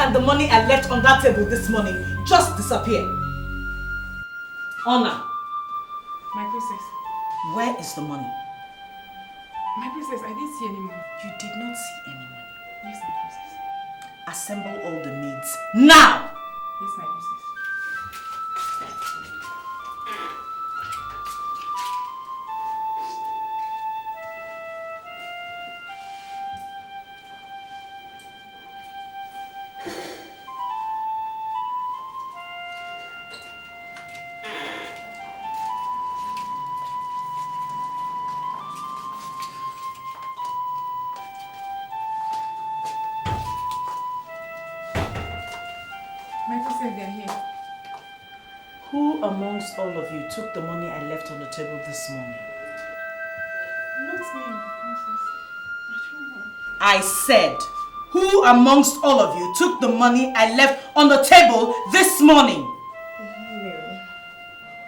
can the money I left on that table this morning just disappear? Honor. My princess. Where is the money? My princess, I didn't see any money. You did not see any money? Yes, my princess. Assemble all the maids now! Yes, my princess. Who amongst all of you took the money I left on the table this morning? Not me, princess. I don't know. I said, who amongst all of you took the money I left on the table this morning? No.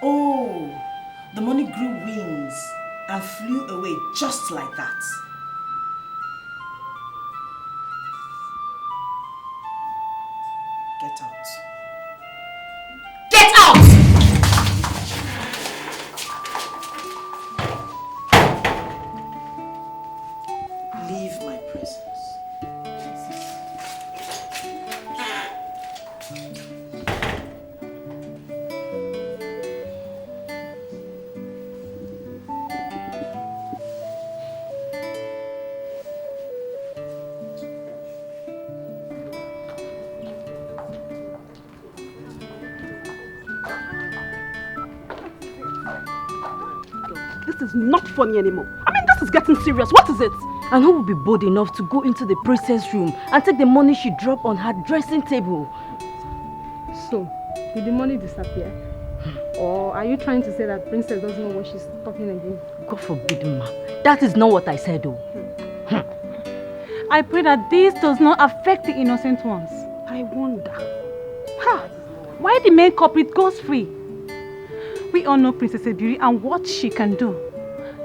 Oh, the money grew wings and flew away just like that. Get out. Get out! Leave my presence. This is not funny anymore. I mean, this is getting serious. What is it? And who will be bold enough to go into the princess room and take the money she dropped on her dressing table? So, did the money disappear? Or are you trying to say that princess doesn't know what she's talking again? God forbid, ma. That is not what I said, though. I pray that this does not affect the innocent ones. I wonder. Why the main culprit goes free? We all know Princess Ebiri and what she can do.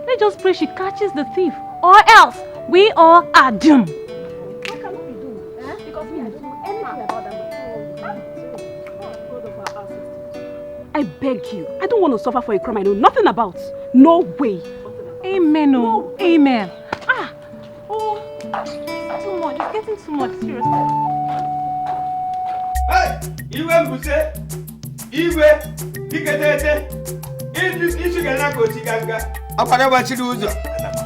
Let's just pray she catches the thief, or else we all are doomed. What can we do? Because me, I don't know anything about that. I beg you, I don't want to suffer for a crime I know nothing about. No way. Amen, oh, amen. Oh, too much. It's getting too much, seriously. Hey, Iwe Mbuse, Iwe, Dikeh, Isu gana kochi ganga. Apara bachiri uzo.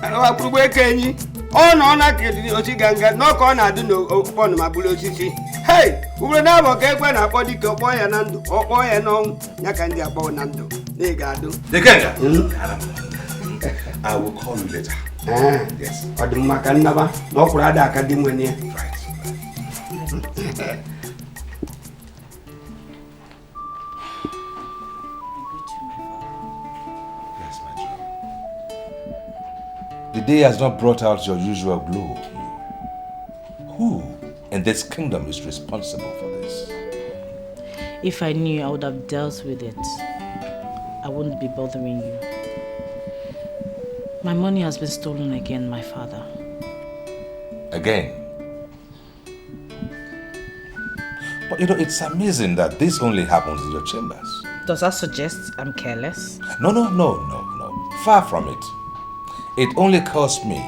Apurugbo ekenyi. Ono na kedi ochi ganga. No ka ọ na-adu no ponu mabulu osisi. Hey, ubro na abo ka ekwe na akpọ Dikeh okpọ ya na ndụ, okpọ ya n'ọnwụ. Ya ka ndị akpọ na ndụ. Na ga-adu. Dikeh. I will call you later. Yes. Odimgbe ka nnaba. Na okwuru ada aka di nwene ya. Right. The day has not brought out your usual glow. Who in this kingdom is responsible for this? If I knew, I would have dealt with it. I wouldn't be bothering you. My money has been stolen again, my father. Again? But you know, it's amazing that this only happens in your chambers. Does that suggest I'm careless? No. Far from it. It only caused me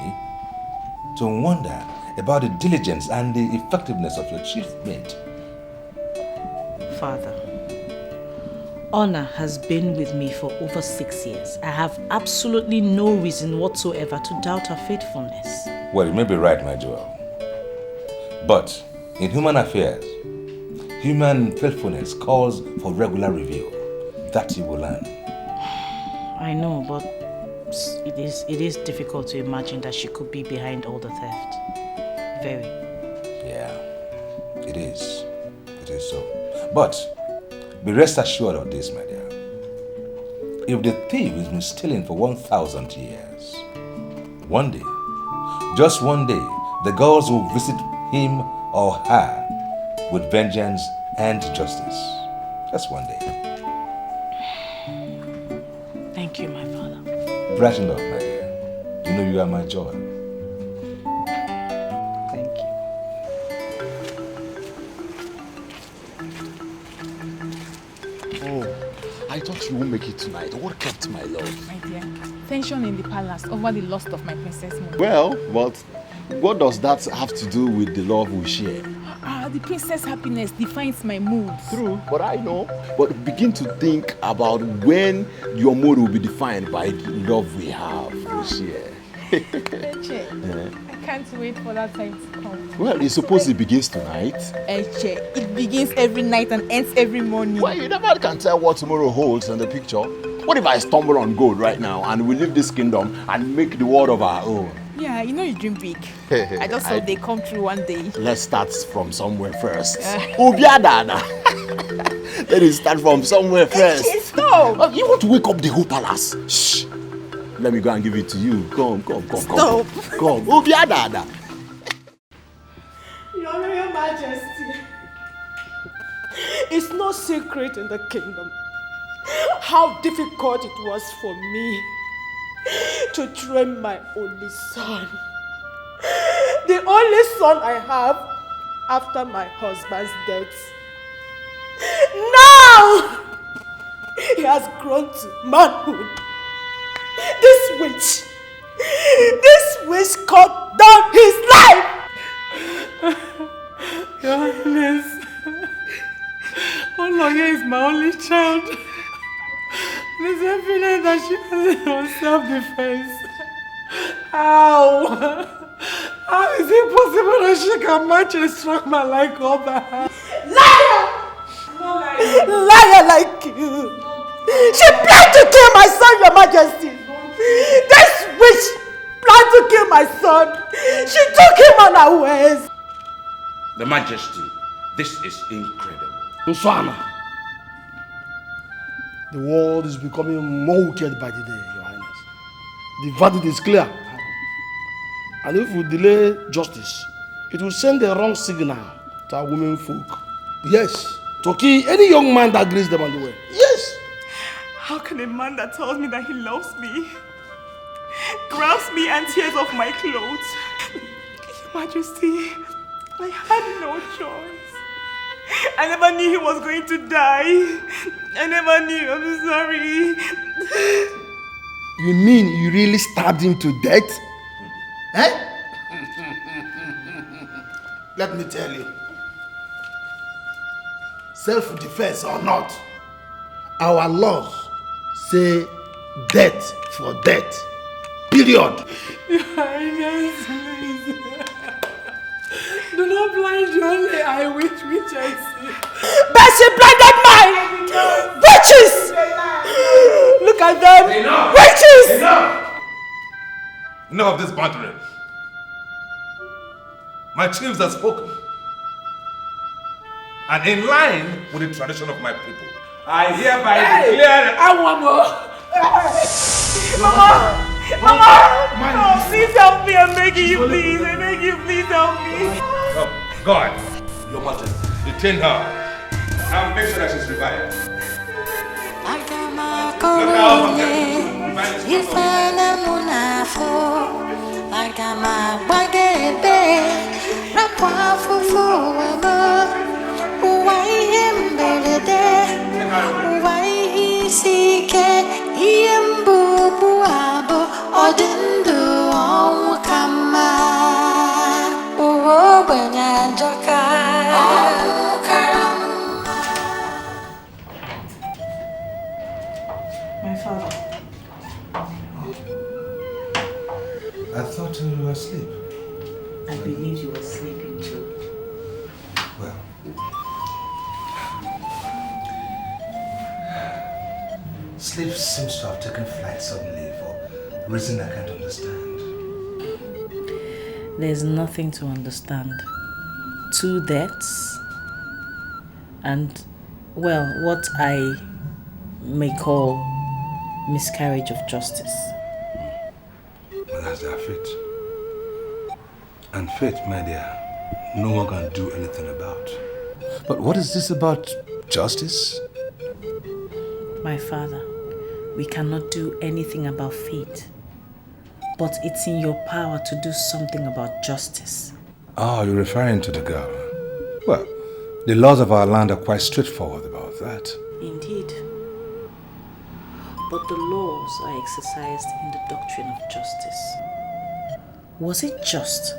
to wonder about the diligence and the effectiveness of your chief mate. Father, honor has been with me for over 6 years. I have absolutely no reason whatsoever to doubt her faithfulness. Well, you may be right, my jewel. But in human affairs, human faithfulness calls for regular review. That you will learn. I know, but it is difficult to imagine that she could be behind all the theft. Very. Yeah, it is. It is so. But be rest assured of this, my dear. If the thief has been stealing for 1,000 years, one day, just one day, the gods will visit him or her with vengeance and justice. Just one day. Thank you, my father. Brighten up, my dear. You know you are my joy. Thank you. thought you won't make it tonight. What kept my love? My dear, tension in the palace over the loss of my princess Moon. Well, but what does that have to do with the love we share? The princess happiness defines my mood. True, but I know. But begin to think about when your mood will be defined by the love we have, we share. Eche, I can't wait for that time to come. Well, it's supposed it begins tonight. Eche, it begins every night and ends every morning. Well, you never can tell what tomorrow holds in the picture. What if I stumble on gold right now and we leave this kingdom and make the world of our own? Yeah, you know you dream big. I just hope they come true one day. Let's start from somewhere first. Obiadada. Let us start from somewhere first. Stop! You want to wake up the whole palace? Shh. Let me go and give it to you. Come. Stop. Come. Obiadada. Your Royal Majesty, it's no secret in the kingdom how difficult it was for me to train my only son. The only son I have after my husband's death. Now he has grown to manhood. This witch cut down his life. Your Highness, Oloye is my only child. It's evident that she has it on self-defense. How is it possible that she can match a strong man like Oba? Liar! Liar like you! She planned to kill my son, Your Majesty! This witch planned to kill my son! She took him unawares! The Majesty, this is incredible. Nswana, the world is becoming more wicked by the day, Your Highness. The verdict is clear. And if we delay justice, it will send the wrong signal to our women folk. Yes, to kill any young man that greets them on the way. Yes! How can a man that tells me that he loves me grabs me and tears off my clothes? Your Majesty, I had no choice. I never knew he was going to die. I never knew. I'm sorry. You mean you really stabbed him to death? Eh? Let me tell you. Self-defense or not, our laws say death for death. Period. Your Highness, please. Do not blind the only eye which I see. But she blinded mine! Witches! Look at them! Enough! Witches! Enough of this bantering. My chiefs have spoken. And in line with the tradition of my people, I hereby declare... I want more! Mama! Oh, please help me, I'm begging you, please. I beg you, please help me. Oh, God, Your Majesty, detain her and make sure that she's revived. My father. I thought you were asleep. I believe you were sleeping too. Well, sleep seems to have taken flight suddenly for a reason I can't understand. There's nothing to understand. 2 deaths and, well, what I may call miscarriage of justice. Well, that's their fate. And fate, my dear, no one can do anything about. But what is this about justice? My father, we cannot do anything about fate. But it's in your power to do something about justice. Oh, you're referring to the girl. Well, the laws of our land are quite straightforward about that. Indeed. but the laws are exercised in the doctrine of justice. Was it just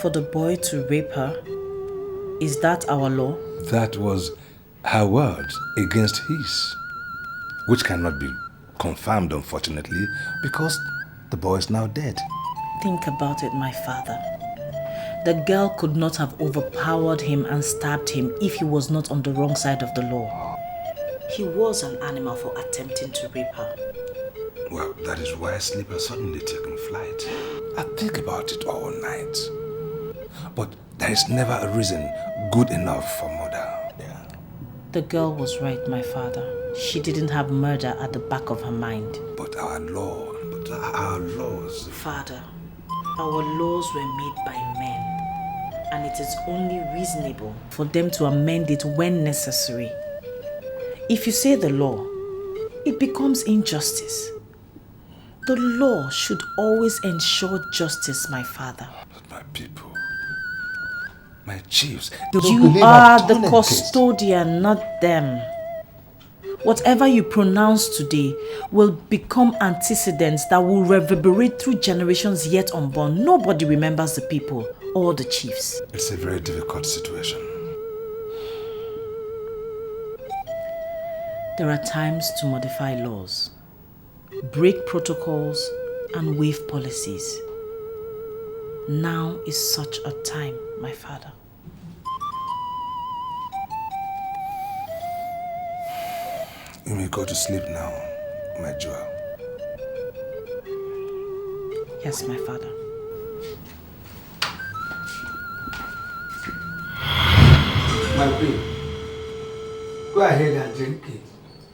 for the boy to rape her? Is that our law? That was her word against his, which cannot be confirmed, unfortunately, because the boy is now dead. Think about it, my father. The girl could not have overpowered him and stabbed him if he was not on the wrong side of the law. He was an animal for attempting to rape her. Well, that is why sleep has suddenly taken flight. I think about it all night. But there is never a reason good enough for murder. Yeah. The girl was right, my father. She didn't have murder at the back of her mind. But our laws... Father, our laws were made by men, and it is only reasonable for them to amend it when necessary. If you say the law, it becomes injustice. The law should always ensure justice, my father. But my people, my chiefs, you are the custodian, not them. Whatever you pronounce today will become antecedents that will reverberate through generations yet unborn. Nobody remembers the people or the chiefs. It's a very difficult situation. There are times to modify laws, break protocols, and waive policies. Now is such a time, my father. You may go to sleep now, my jewel. Yes, my father. My queen, go ahead and drink it.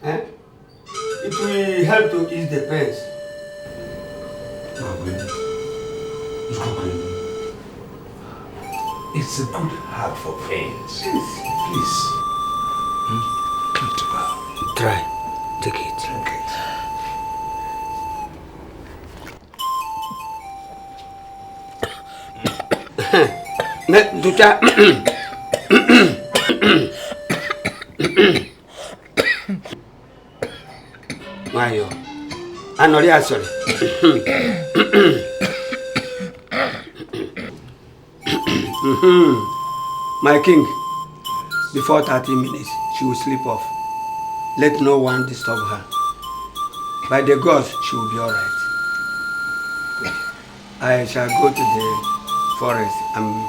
It will help to ease the pains. My queen, it's a good herb for pains. Please. Come to well. Try. Take it. Drink it. Ducha. Mayo. Anoria, sorry. My king, before 30 minutes, she will sleep off. Let no one disturb her. By the gods, she will be all right. I shall go to the forest and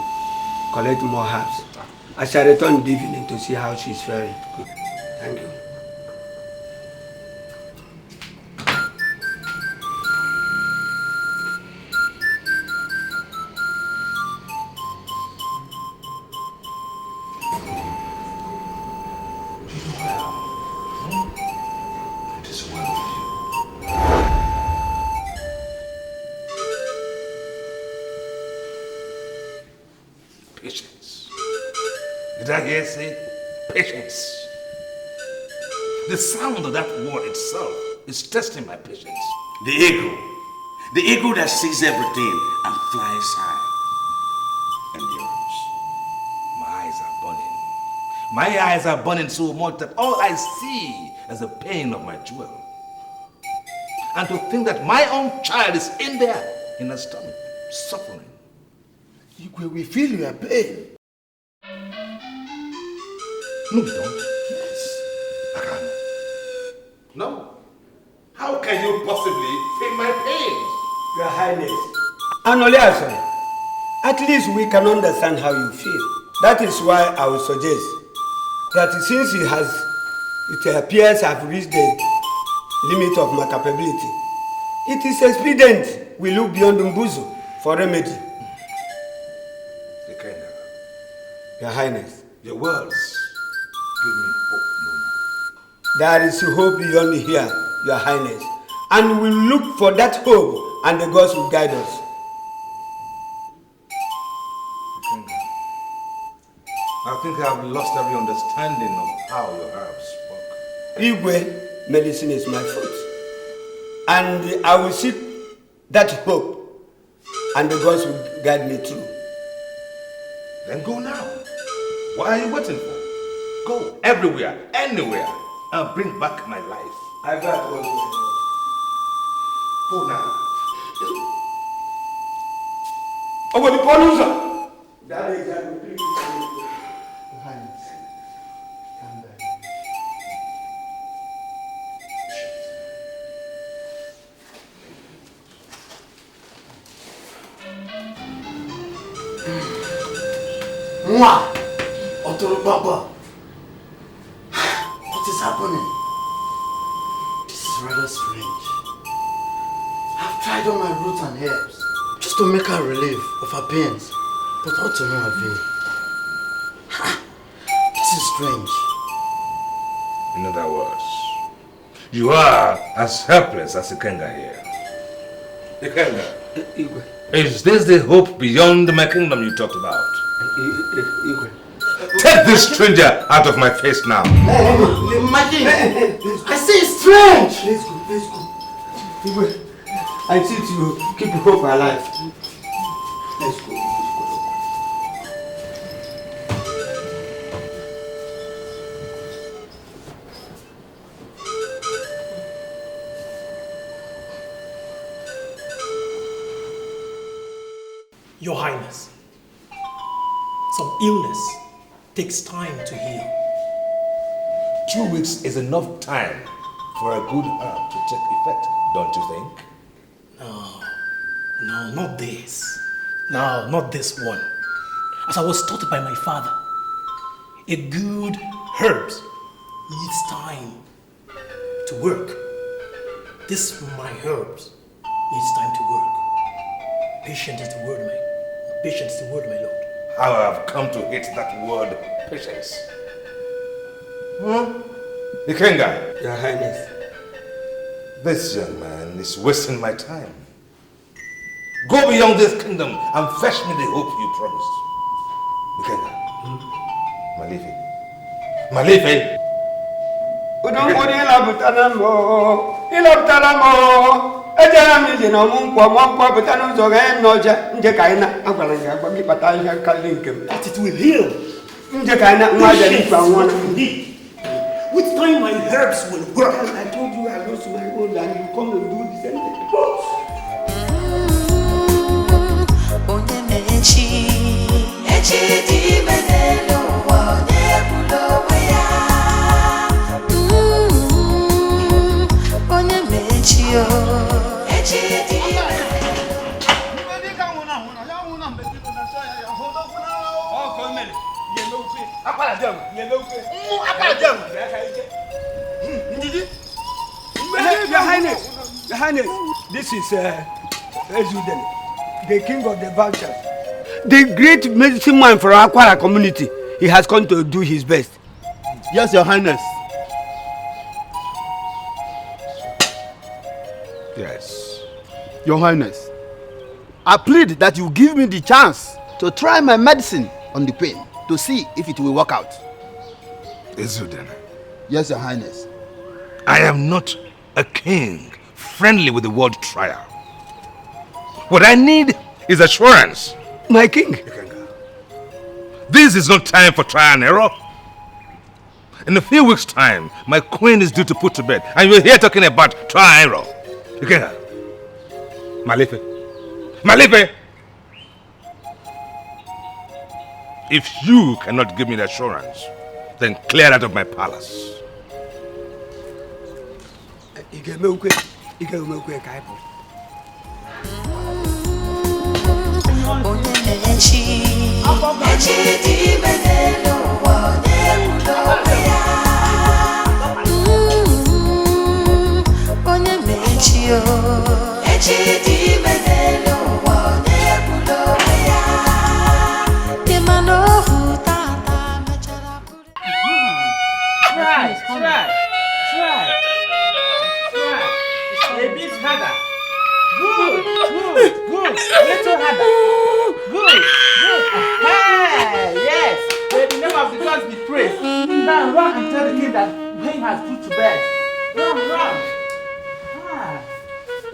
collect more herbs. I shall return this evening to see how she is faring. Thank you. Did I hear say patience? The sound of that word itself is testing my patience. The eagle that sees everything and flies high. And yours? My eyes are burning. My eyes are burning so much that all I see is the pain of my jewel. And to think that my own child is in there, in her stomach, suffering. We feel your pain. No, you don't. Yes. I can. No. How can you possibly feel my pain? Your Highness, Anoliasa, at least we can understand how you feel. That is why I would suggest that since it appears I've reached the limit of my capability, it is expedient we look beyond Mbuzu for remedy. Your Highness, your words give me hope no more. There is hope beyond here, Your Highness, and we will look for that hope, and the gods will guide us. I think I have lost every understanding of how your herbs work. Igwe, medicine is my foot, and I will seek that hope, and the gods will guide me through. Then go now. What are you waiting for? Go everywhere, anywhere, and bring back my life I got one. Go now. Oh, what the police? That is that. Mwah! Otoro Baba. What is happening? This is rather strange. I've tried all my roots and herbs just to make her relief of her pains, but all to no avail. This is strange. In other words, you are as helpless as Ikenga here. Ikenga, is this the hope beyond my kingdom you talked about? Take this stranger out of my face now. Imagine! I say it's strange! Let's go. I see to keep hope alive. Let's go. Your Highness, some illness takes time to heal. 2 weeks is enough time for a good herb to take effect, don't you think? No, not this. No, not this one. As I was taught by my father, a good herbs needs time to work. This my herbs needs time to work. Patient is the word, my lord. How I have come to hate that word, patience. Ikenga. Your Highness. This young man is wasting my time. Go beyond this kingdom and fetch me the hope you promised. Ikenga. Malife. Udongori ilabutana ejara mi je no Nwankwo butana uzoga noja nje kaina agwala nga agba pata ihe kali nkem. That it will heal. Nje kaina nwaja ni kwa nwana. With time my herbs will work. I told you I lost my own and you come and do the same thing. Your Highness, this is Ezuden, the king of the vultures. The great medicine man for our Akwara community. He has come to do his best. Yes, Your Highness. Yes. Your Highness, I plead that you give me the chance to try my medicine on the pain to see if it will work out. Ezuden. Yes, Your Highness. I am not a king friendly with the word trial. What I need is assurance. My king. This is not time for trial and error. In a few weeks' time, my queen is due to put to bed, and you're here talking about trial and error. Ikenga. Malife. If you cannot give me the assurance, then clear out of my palace. Try. A bit harder. Good. Little harder. Good. Hey, yes. May the name of the gods be praised. Now run and tell the king that Wayne has put to bed. Run.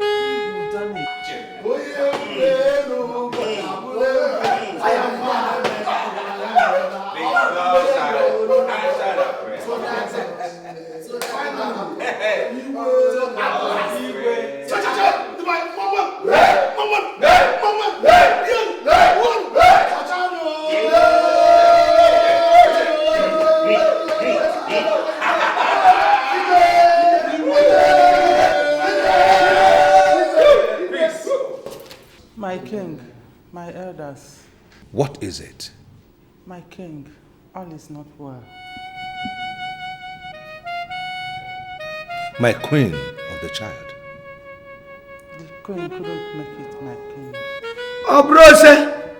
You've done it. I am Yes. What is it? My king, all is not well. My queen of the child. The queen couldn't make it, my king. Oh, brother!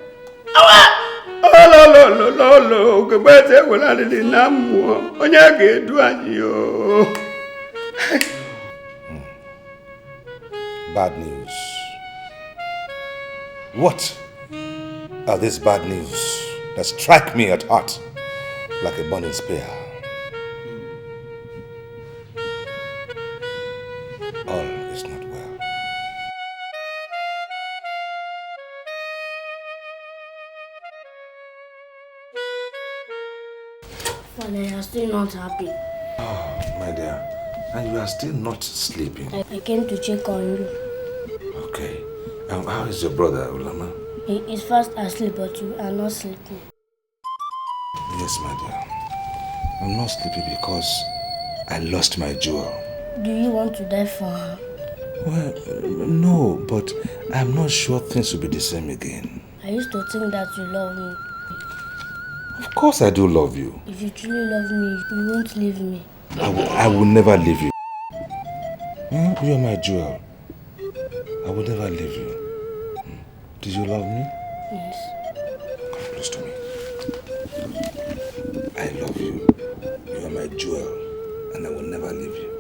Oh, goodbye, well, I didn't know. Onye ga-edu anyị yo. Bad news. What are these bad news that strike me at heart like a burning spear? All is not well. Father, you are still not happy. Oh, my dear. And you are still not sleeping. I came to check on you. Okay. How is your brother, Uloma? He is fast asleep, but you are not sleeping. Yes, my dear. I'm not sleepy because I lost my jewel. Do you want to die for her? Well, no, but I'm not sure things will be the same again. I used to think that you love me. Of course I do love you. If you truly love me, you won't leave me. I will never leave you. You are my jewel. I will never leave you. Do you love me? Yes. Come close to me. I love you. You are my jewel, and I will never leave you.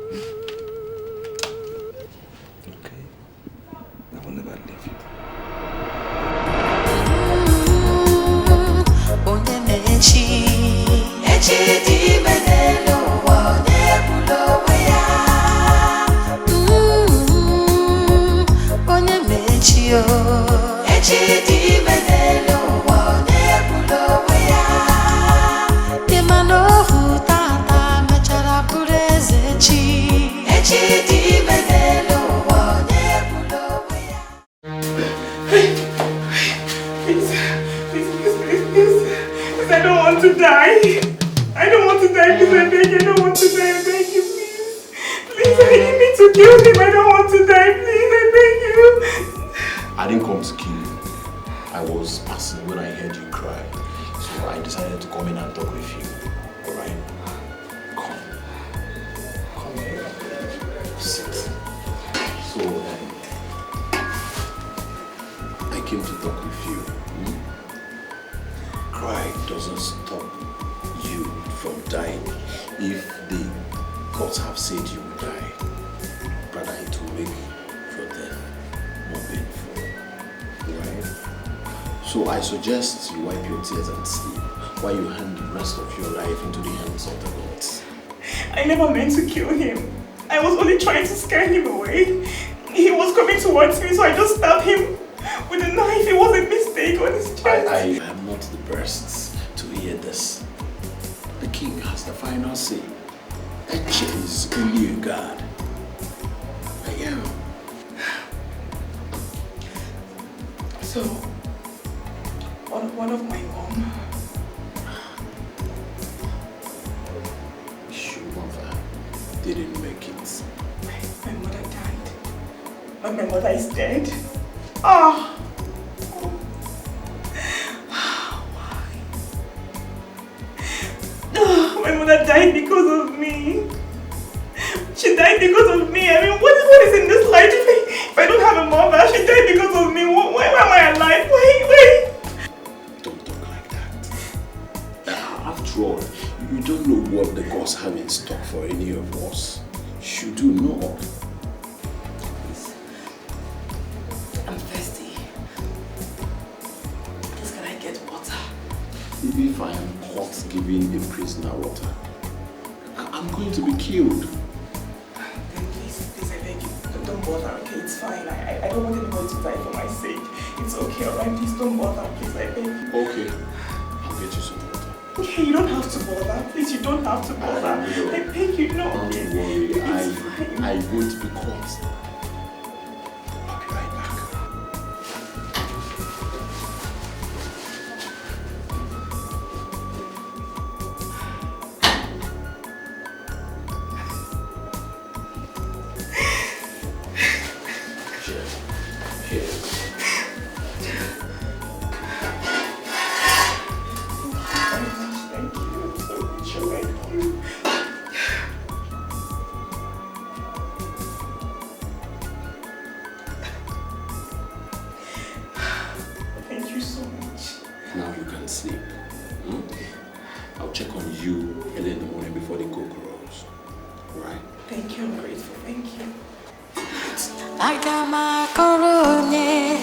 Okay? I will never leave you. To die. I don't want to die, please, I beg you. I don't want to die, I beg you, please. Please, I need me to kill him. I don't want to die, please, I beg you. I didn't come to kill you. I was passing when I heard you cry. So I decided to come in and talk with you. Alright? Come here. Sit. So, I came to talk with you. Cry doesn't stop you from dying. If the gods have said you will die, rather it will make your death more painful. Right? So I suggest you wipe your tears and sleep while you hand the rest of your life into the hands of the gods. I never meant to kill him. I was only trying to scare him away. He was coming towards me, so I just stabbed him with a knife. It was a mistake on his chest. I am not the best to hear this. The king has the final say. Eche is only a god. I am. So, one of my mom. Chukwuka didn't make it. My mother died. But my mother is dead. Oh. My mother died because of me. She died because of me. I mean, what is in this life? If I don't have a mother, she died because of me. Why am I alive? Why? Don't talk like that. After all, you don't know what the gods have in stock for any of us. You do know. Please. I'm thirsty. Please, can I get water? If I am caught giving a prisoner water, I'm going to be killed. Then please, I beg you, don't bother, okay? It's fine. I don't want anybody to die for my sake. It's okay, alright? Please don't bother, please, I beg you. Okay, I'll get you some water. Okay, you don't have to bother. Please, you don't have to bother. I beg you, no. Don't worry, I won't be caught. I'll be right back. Now you can sleep. I'll check on you early in the morning before the cock crows. Right? Thank you, I'm grateful. Thank you. Agama korone,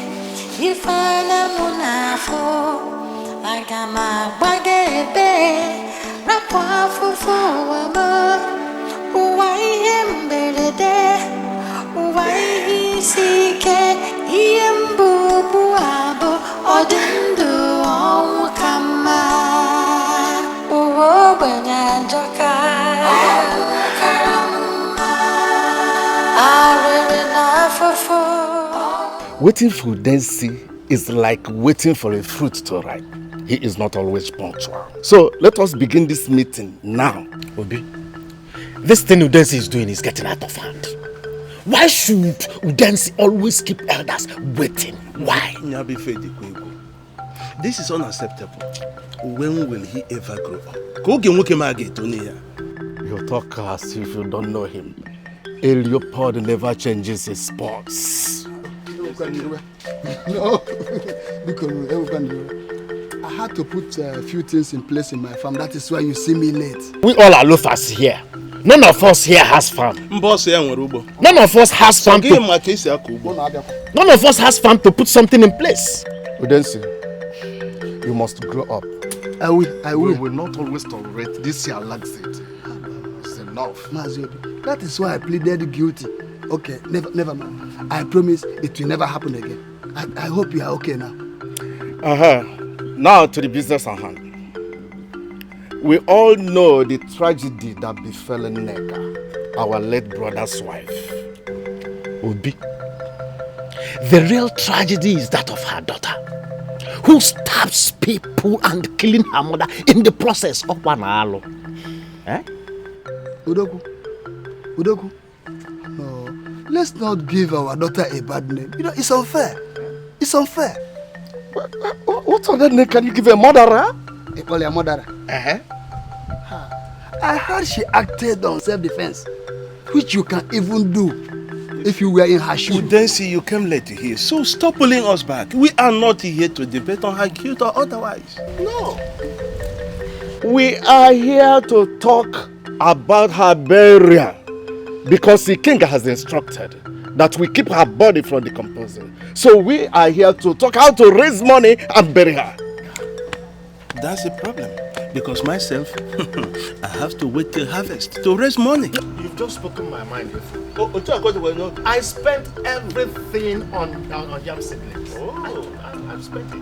ifana munafo. Agama bagebe, rapwa fufu wama. Uwai emberede, uwai sike, iembu buabo, odindu omukama. Uwo banyanjaka, Waiting for Densi is like waiting for a fruit to ripe. He is not always punctual. So let us begin this meeting now. Obi, this thing Udensi is doing is getting out of hand. Why should Udensi always keep elders waiting? Why? This is unacceptable. When will he ever grow up? You talk as if you don't know him. A leopard never changes his spots. No, I had to put a few things in place in my farm. That is why you see me late. We all are loafers here. None of us here has farm. None of us has farm to... None of us has farm to put something in place. Udensi, you must grow up. I will. We will not always tolerate this your laxity. It's enough. Maziobi, that is why I pleaded guilty. Okay, never mind. I promise it will never happen again. I hope you are okay now. Now to the business at hand. We all know the tragedy that befell Nneka, our late brother's wife. Obi, the real tragedy is that of her daughter, who stabs people and killing her mother in the process of Wanalo. Eh? Udoku, no, let's not give our daughter a bad name. You know, it's unfair. It's unfair. What other name can you give a murderer? They call her a murderer. I heard she acted on self-defense, which you can even do if you were in her shoes. Udensi, you came late here, so stop pulling us back. We are not here to debate on her guilt or otherwise. No. We are here to talk about her burial because the king has instructed that we keep her body from decomposing. So we are here to talk how to raise money and bury her. That's the problem. Because myself, I have to wait till harvest to raise money. You've just spoken my mind. I spent everything on yam seedlings. Oh, I've spent it.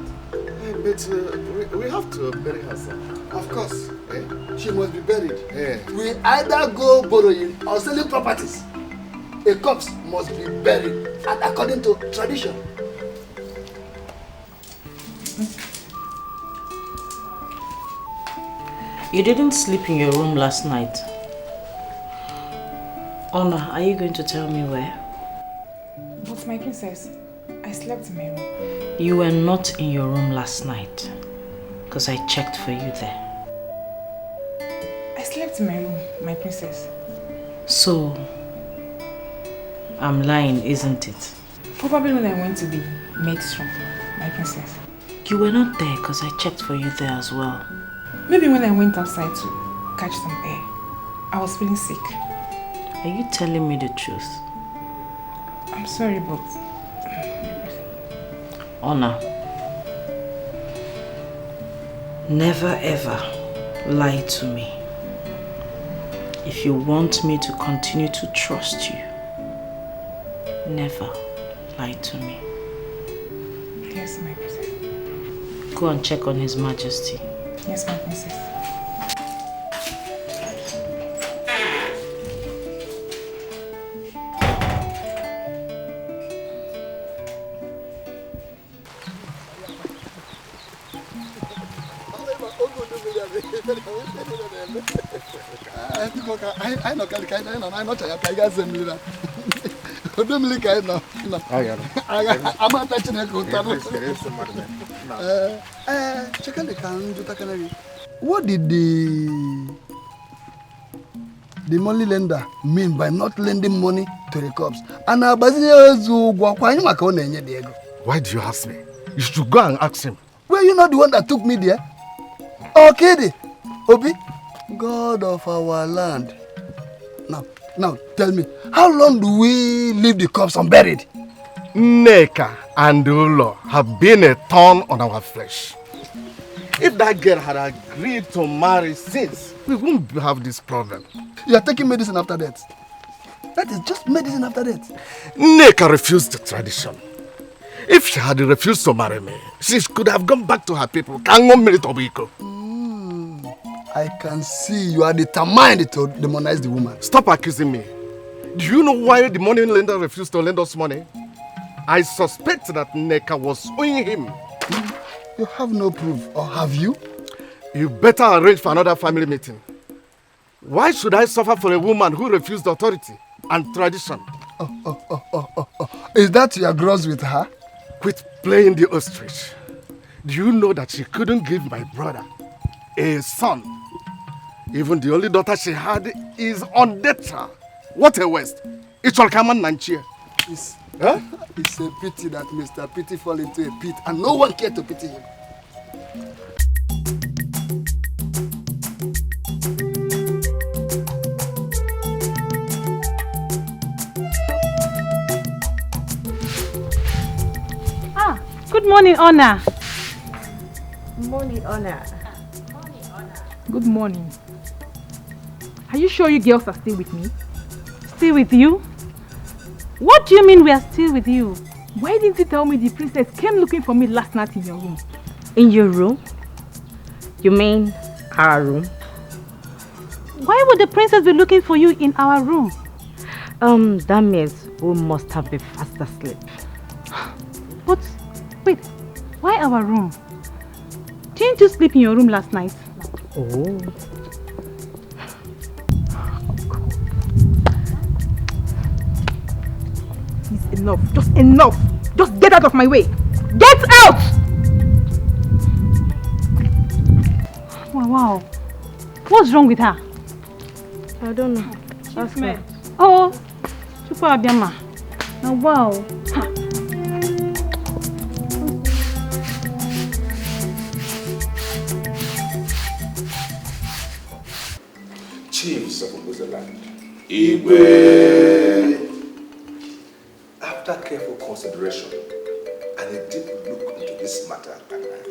But we have to bury her, sir. Of course. She must be buried. We either go borrowing or selling properties. A corpse must be buried, and according to tradition. You didn't sleep in your room last night. Honor, are you going to tell me where? But my princess, I slept in my room. You were not in your room last night, because I checked for you there. I slept in my room, my princess. So, I'm lying, isn't it? Probably when I went to the maid's room, my princess. You were not there because I checked for you there as well. Maybe when I went outside to catch some air, I was feeling sick. Are you telling me the truth? I'm sorry, but... Honor, never ever lie to me. If you want me to continue to trust you, never lie to me. Yes, my princess. Go and check on His Majesty. Yes, my princess. What did the money lender mean by not lending money to the cops? Why do you ask me? You should go and ask him. Were you not the one that took me there? Okay, Obi, God of our land. Now tell me, how long do we leave the corpse unburied? Nneka and Ulo have been a thorn on our flesh. If that girl had agreed to marry since, we wouldn't have this problem. You are taking medicine after death. That is just medicine after death. Nneka refused the tradition. If she had refused to marry me, she could have gone back to her people. I can see you are determined to demonize the woman. Stop accusing me. Do you know why the money lender refused to lend us money? I suspect that Nneka was owing him. You have no proof, or have you? You better arrange for another family meeting. Why should I suffer for a woman who refused authority and tradition? Is that your gross with her? Quit playing the ostrich. Do you know that she couldn't give my brother a son? Even the only daughter she had is on death. What a waste. It shall come on Nigeria. It's a pity that Mr. Pity fell into a pit and no one cared to pity him. Good morning, Honor. Morning, Honor. Good morning. Are you sure you girls are still with me? Still with you? What do you mean we are still with you? Why didn't you tell me the princess came looking for me last night in your room? In your room? You mean our room? Why would the princess be looking for you in our room? That means we must have been fast asleep. But wait, why our room? Didn't you sleep in your room last night? Oh. It's enough. Just enough. Just get out of my way. Get out! Wow. What's wrong with her? I don't know. Ask her. Oh, super Abiyama. Now, wow. Chiefs of Obuzaland. Igwe. After careful consideration and a deep look into this matter at night,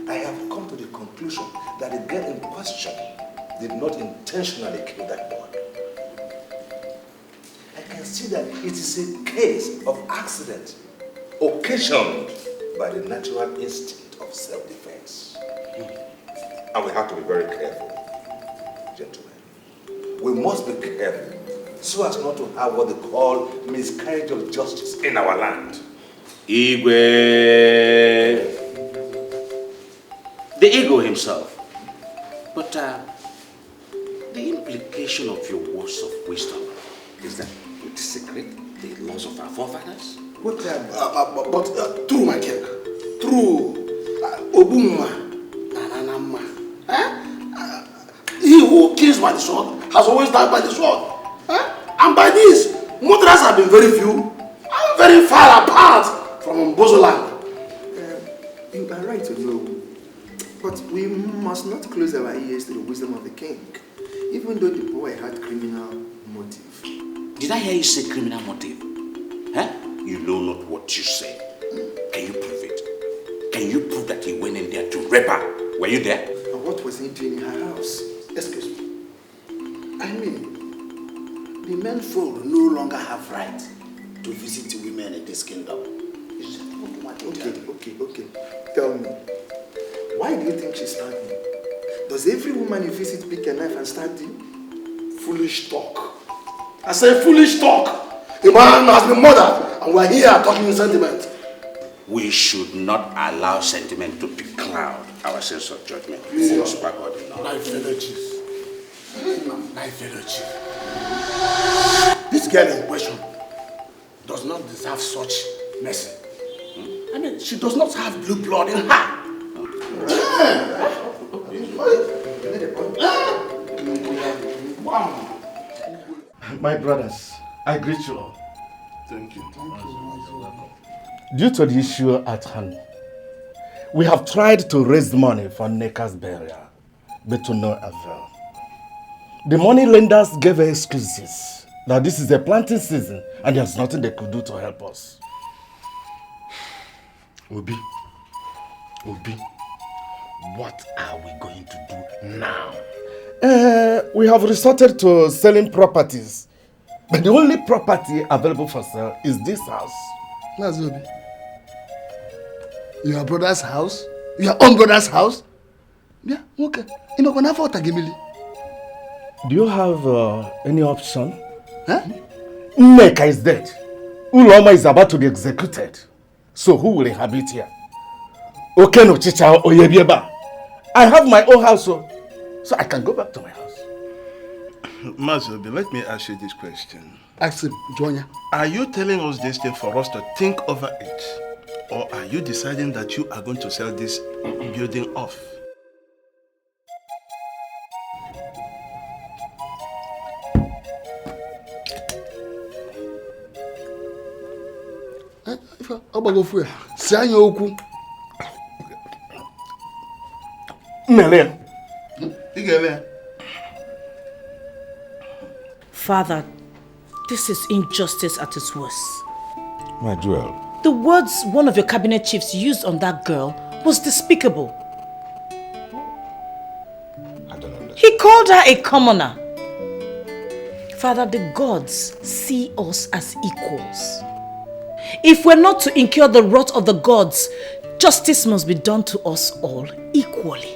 I have come to the conclusion that the girl in question did not intentionally kill that boy. I can see that it is a case of accident occasioned by the natural instinct of self-defense. And we have to be very careful, gentlemen. We must be careful so as not to have what they call miscarriage of justice in our land. Igwe. The ego himself. But the implication of your words of wisdom is that you desecrate the laws of our forefathers? But through my cake, through Obumma, he who kills by the sword has always died by the sword. And by this, murderers have been very few and very far apart from Mbozoland. You are right to know, but we must not close our ears to the wisdom of the king, even though the boy had criminal motive. Did I hear you say criminal motive? Huh? You know not what you say. Can you prove it? Can you prove that he went in there to rape her? Were you there? And what was he doing in her house? Excuse me. I mean, the men folk no longer have right to visit women in this kingdom. Okay. Tell me, why do you think she stabbed me? Does every woman you visit pick a knife and stab you? Foolish talk. I say foolish talk. The man has been murdered and we are here talking sentiment. We should not allow sentiment to becloud our sense of judgment. This girl in question does not deserve such mercy. I mean, she does not have blue blood in her. My brothers, I greet you all. Thank you. Due to the issue at hand, We have tried to raise money for Nneka's burial, but to no avail. The money lenders gave her excuses that this is a planting season and there's nothing they could do to help us. Obi, what are we going to do now? We have resorted to selling properties, but the only property available for sale is this house. Nazobi, your brother's house? Your own brother's house? Yeah, okay. Do you have any option? Huh? Nneka is dead. Uloma is about to be executed. So who will inhabit here? Okeno Chicha Oyebieba. I have my own house, so I can go back to my house. Mazobi, let me ask you this question. Ask him, Jonya. Are you telling us this thing for us to think over it? Or are you deciding that you are going to sell this building off? Father, this is injustice at its worst. My jewel. The words one of your cabinet chiefs used on that girl was despicable. I don't understand. He called her a commoner. Father, the gods see us as equals. If we're not to incur the wrath of the gods, justice must be done to us all equally.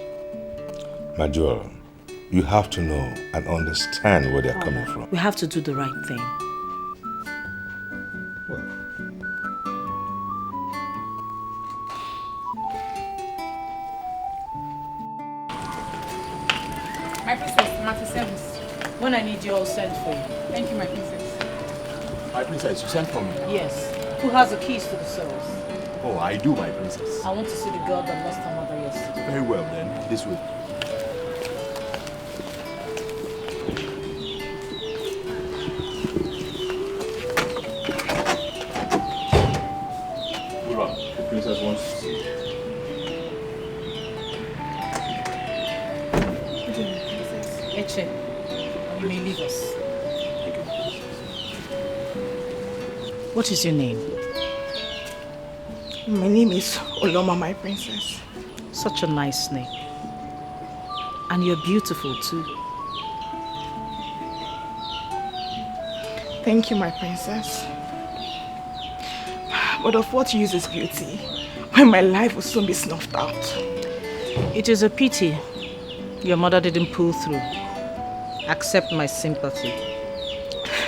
My jewel, you have to know and understand where they're coming from. We have to do the right thing. My princess, I'm at the service. When I need you, I'll send for you. Thank you, my princess. My princess, you sent for me? Yes. Who has the keys to the cells? Oh, I do, my princess. I want to see the girl that lost her mother yesterday. Very well, then. This way. Uloma, the princess wants to see you. Eche, you may leave us. Thank you. What is your name? My name is Uloma, my princess. Such a nice name. And you're beautiful too. Thank you, my princess. But of what use is beauty when my life will soon be snuffed out? It is a pity your mother didn't pull through. Accept my sympathy.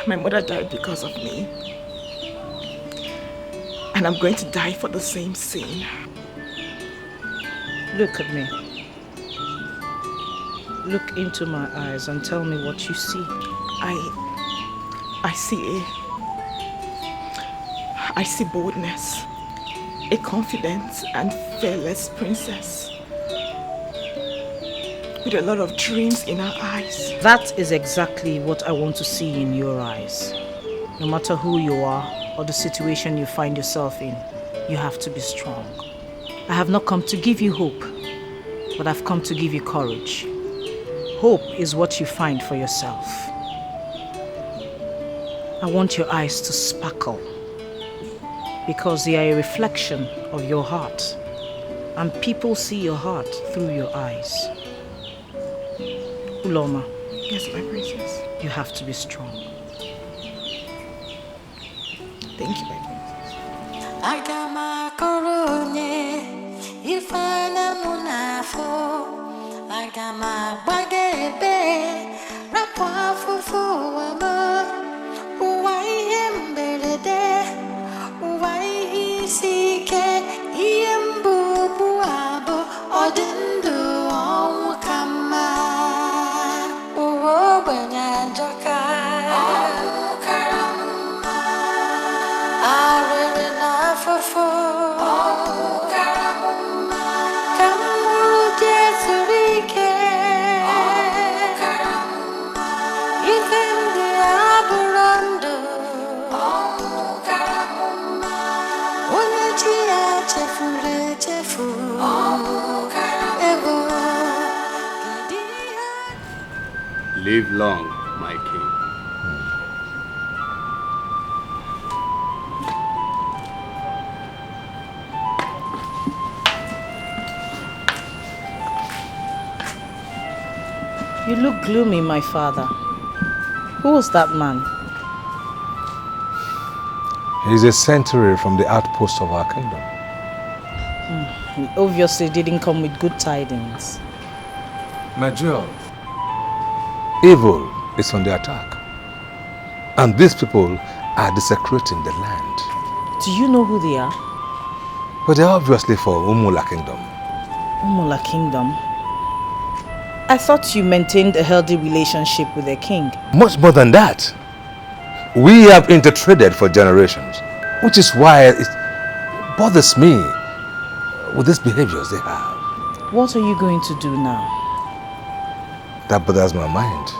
My mother died because of me. And I'm going to die for the same sin. Look at me. Look into my eyes and tell me what you see. I see boldness, a confident and fearless princess with a lot of dreams in her eyes. That is exactly what I want to see in your eyes. No matter who you are or the situation you find yourself in, you have to be strong. I have not come to give you hope, but I've come to give you courage. Hope is what you find for yourself. I want your eyes to sparkle because they are a reflection of your heart, and people see your heart through your eyes. Uloma. Yes, my princess. You have to be strong. Thank you, my princess. Agama korone ifana munafo agama bagebe rapwa fufu wama uwai emberede uwai sike iyembu buabo odindu onwukama uwo banyanjaka Live long, my king. You look gloomy, my father. Who was that man? He's a century from the outpost of our kingdom. He obviously didn't come with good tidings. My jewel, evil is on the attack. And these people are desecrating the land. Do you know who they are? But they're obviously for Umula Kingdom. Umula Kingdom? I thought you maintained a healthy relationship with the king. Much more than that. We have intertraded for generations, which is why it bothers me with these behaviors they have. What are you going to do now? That bothers my mind.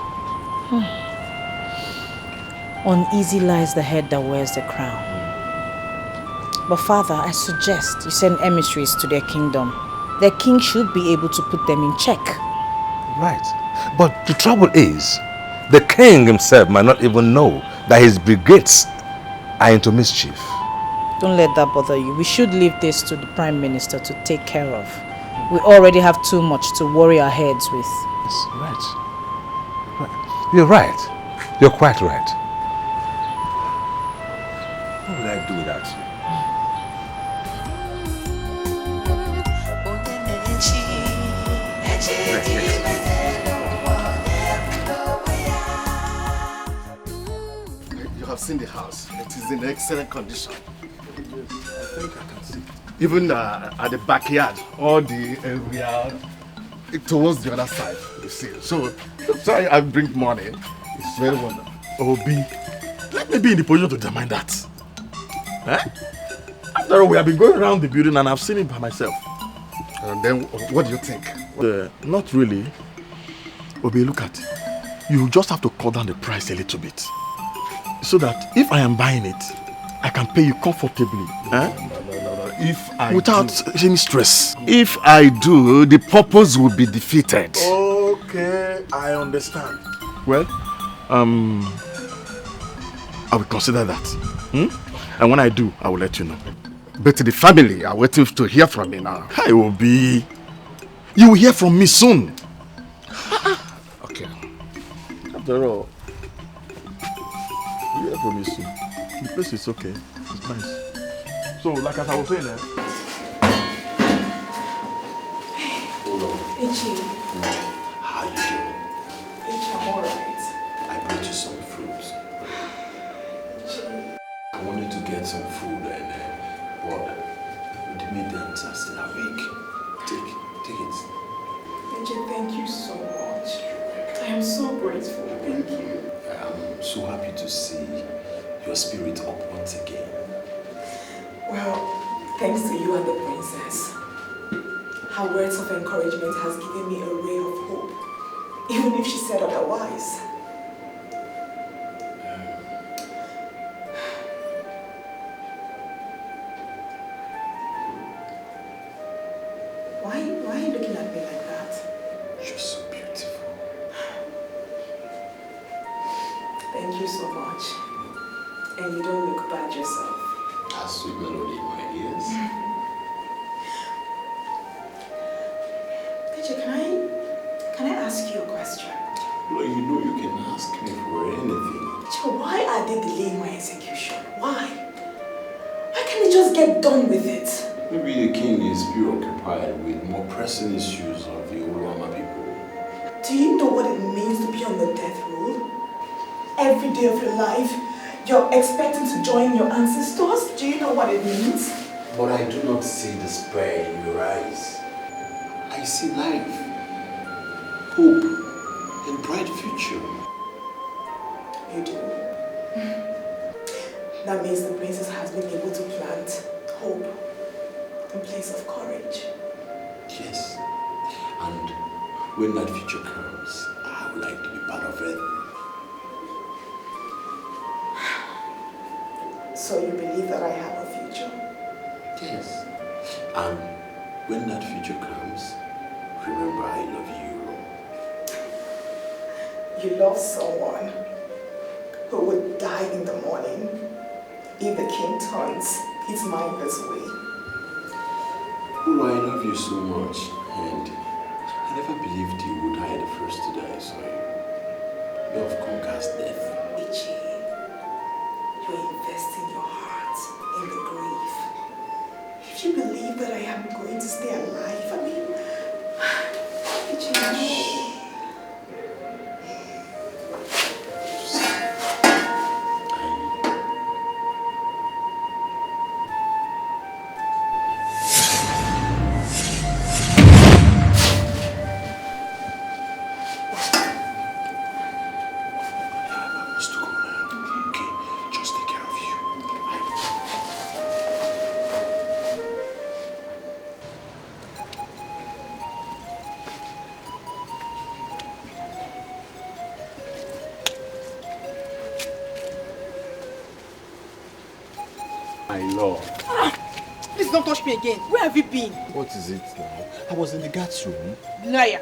Uneasy lies the head that wears the crown. But father, I suggest you send emissaries to their kingdom. Their king should be able to put them in check. Right. But the trouble is, the king himself might not even know that his brigades are into mischief. Don't let that bother you. We should leave this to the Prime Minister to take care of. We already have too much to worry our heads with. Yes, right. You're right. You're quite right. What would I do without you? You have seen the house. It is in excellent condition. Yes, I think I can see. Even at the backyard, all the area towards the other side, you see. So I bring money. It's very wonderful. Obi, let me be in the position to determine that. Eh? After all, we have been going around the building and I've seen it by myself. And then, what do you think? Not really. Obi, look at it. You just have to cut down the price a little bit. So that if I am buying it, I can pay you comfortably. No. If I without any stress. If I do, the purpose will be defeated. Okay, I understand. Well, I will consider that. And when I do, I will let you know. But the family are waiting to hear from me now. I will be. You will hear from me soon. Okay. After all, you hear from me soon. The place is okay. It's nice. So, like as I was saying, Ichi. How you doing? Ichi, I'm alright. I brought you some fruits. I wanted to get some food and the midnights are still awake. Take it. Ichi, thank you so much. I am so grateful. Thank you. I'm so happy to see your spirit up once again. Well, thanks to you and the princess. Her words of encouragement has given me a ray of hope, even if she said otherwise. Why are you looking at me like that? You're so beautiful. Thank you so much. And you don't look bad yourself. A sweet melody in my ears. Peche, can I ask you a question? Well, you know you can ask me for anything. Peche, why are they delaying my execution? Why? Why can't they just get done with it? Maybe the king is preoccupied with more pressing issues of the Uloma people. Do you know what it means to be on the death row? Every day of your life, you're expecting to join your ancestors? Do you know what it means? But I do not see despair in your eyes. I see life, hope, and bright future. You do. That means the princess has been able to plant hope in place of courage. Yes. And when that future comes, I would like to be part of it. So you believe that I have a future? Yes. And when that future comes, remember I love you. You love someone who would die in the morning if the king turns his mind this way. Ula, I love you so much, and I never believed you would die the first to die, so love conquers death. Ichi, you're investing your heart in the grave. If you believe that I am going to stay alive, I mean, Ichi, My lord. Please don't touch me again. Where have you been? What is it now? I was in the guard's room. Liar.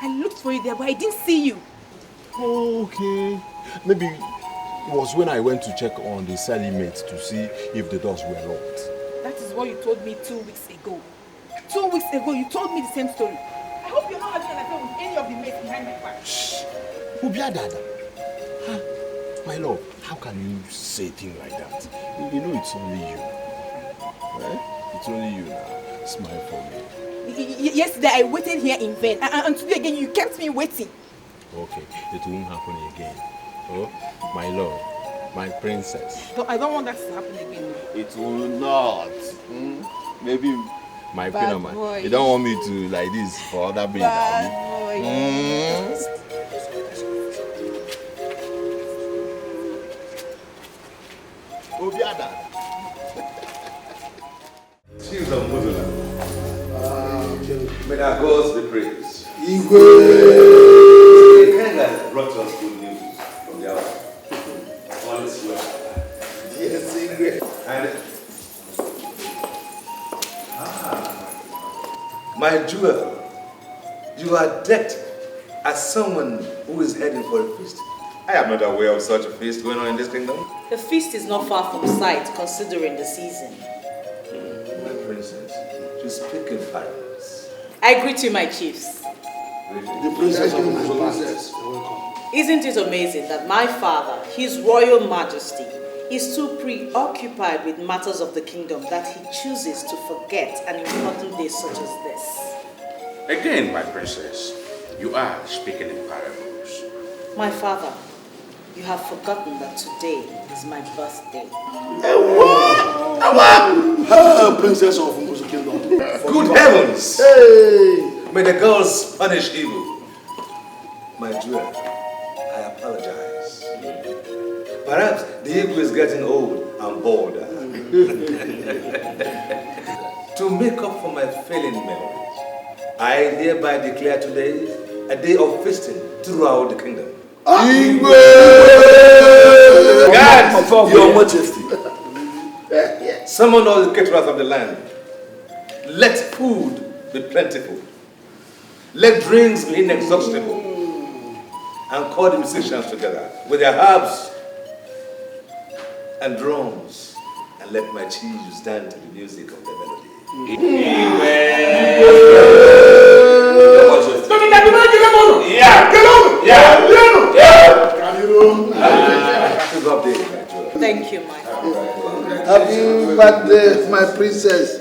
I looked for you there, but I didn't see you. Okay. Maybe it was when I went to check on the cellie mates to see if the doors were locked. That is what you told me 2 weeks ago. 2 weeks ago, you told me the same story. I hope you're not having an affair with any of the mates behind my back. Shh. Ubiadada. Huh? My love, how can you say a thing like that? You know it's only you. Eh? It's only you now. Smile for me. Yesterday I waited here in vain, and today again you kept me waiting. Okay, it won't happen again. Oh, my love, my princess. I don't want that to happen again. It will not. Maybe my Bad queen, boy. you don't want me to like this for other baby. Bad boy. Obiada. Chiefs of Muslim. May our gods be praised. Igwe! The kind that brought us good news from the hour. All is well. Yes, Igwe. And my jewel, you are decked as someone who is heading for a feast. I am not aware of such a feast going on in this kingdom. The feast is not far from sight, considering the season. My princess, you speak in parables. I greet you, my chiefs. The princess of the princess. Isn't it amazing that my father, His Royal Majesty, is too preoccupied with matters of the kingdom that he chooses to forget an important day such as this? Again, my princess, you are speaking in parables. My father, you have forgotten that today is my birthday. Princess of Umuzu Kingdom. Good heavens! Hey! May the gods punish evil. My jewel, I apologize. Perhaps the eagle is getting old and bolder. To make up for my failing memories, I hereby declare today a day of feasting throughout the kingdom. Guards, Your Majesty. Summon all the caterers of the land. Let food be plentiful. Let drinks be inexhaustible. And call the musicians together with their harps and drums. And let my cheese stand to the music of the melody. Thank you, my father. Happy birthday, my princess.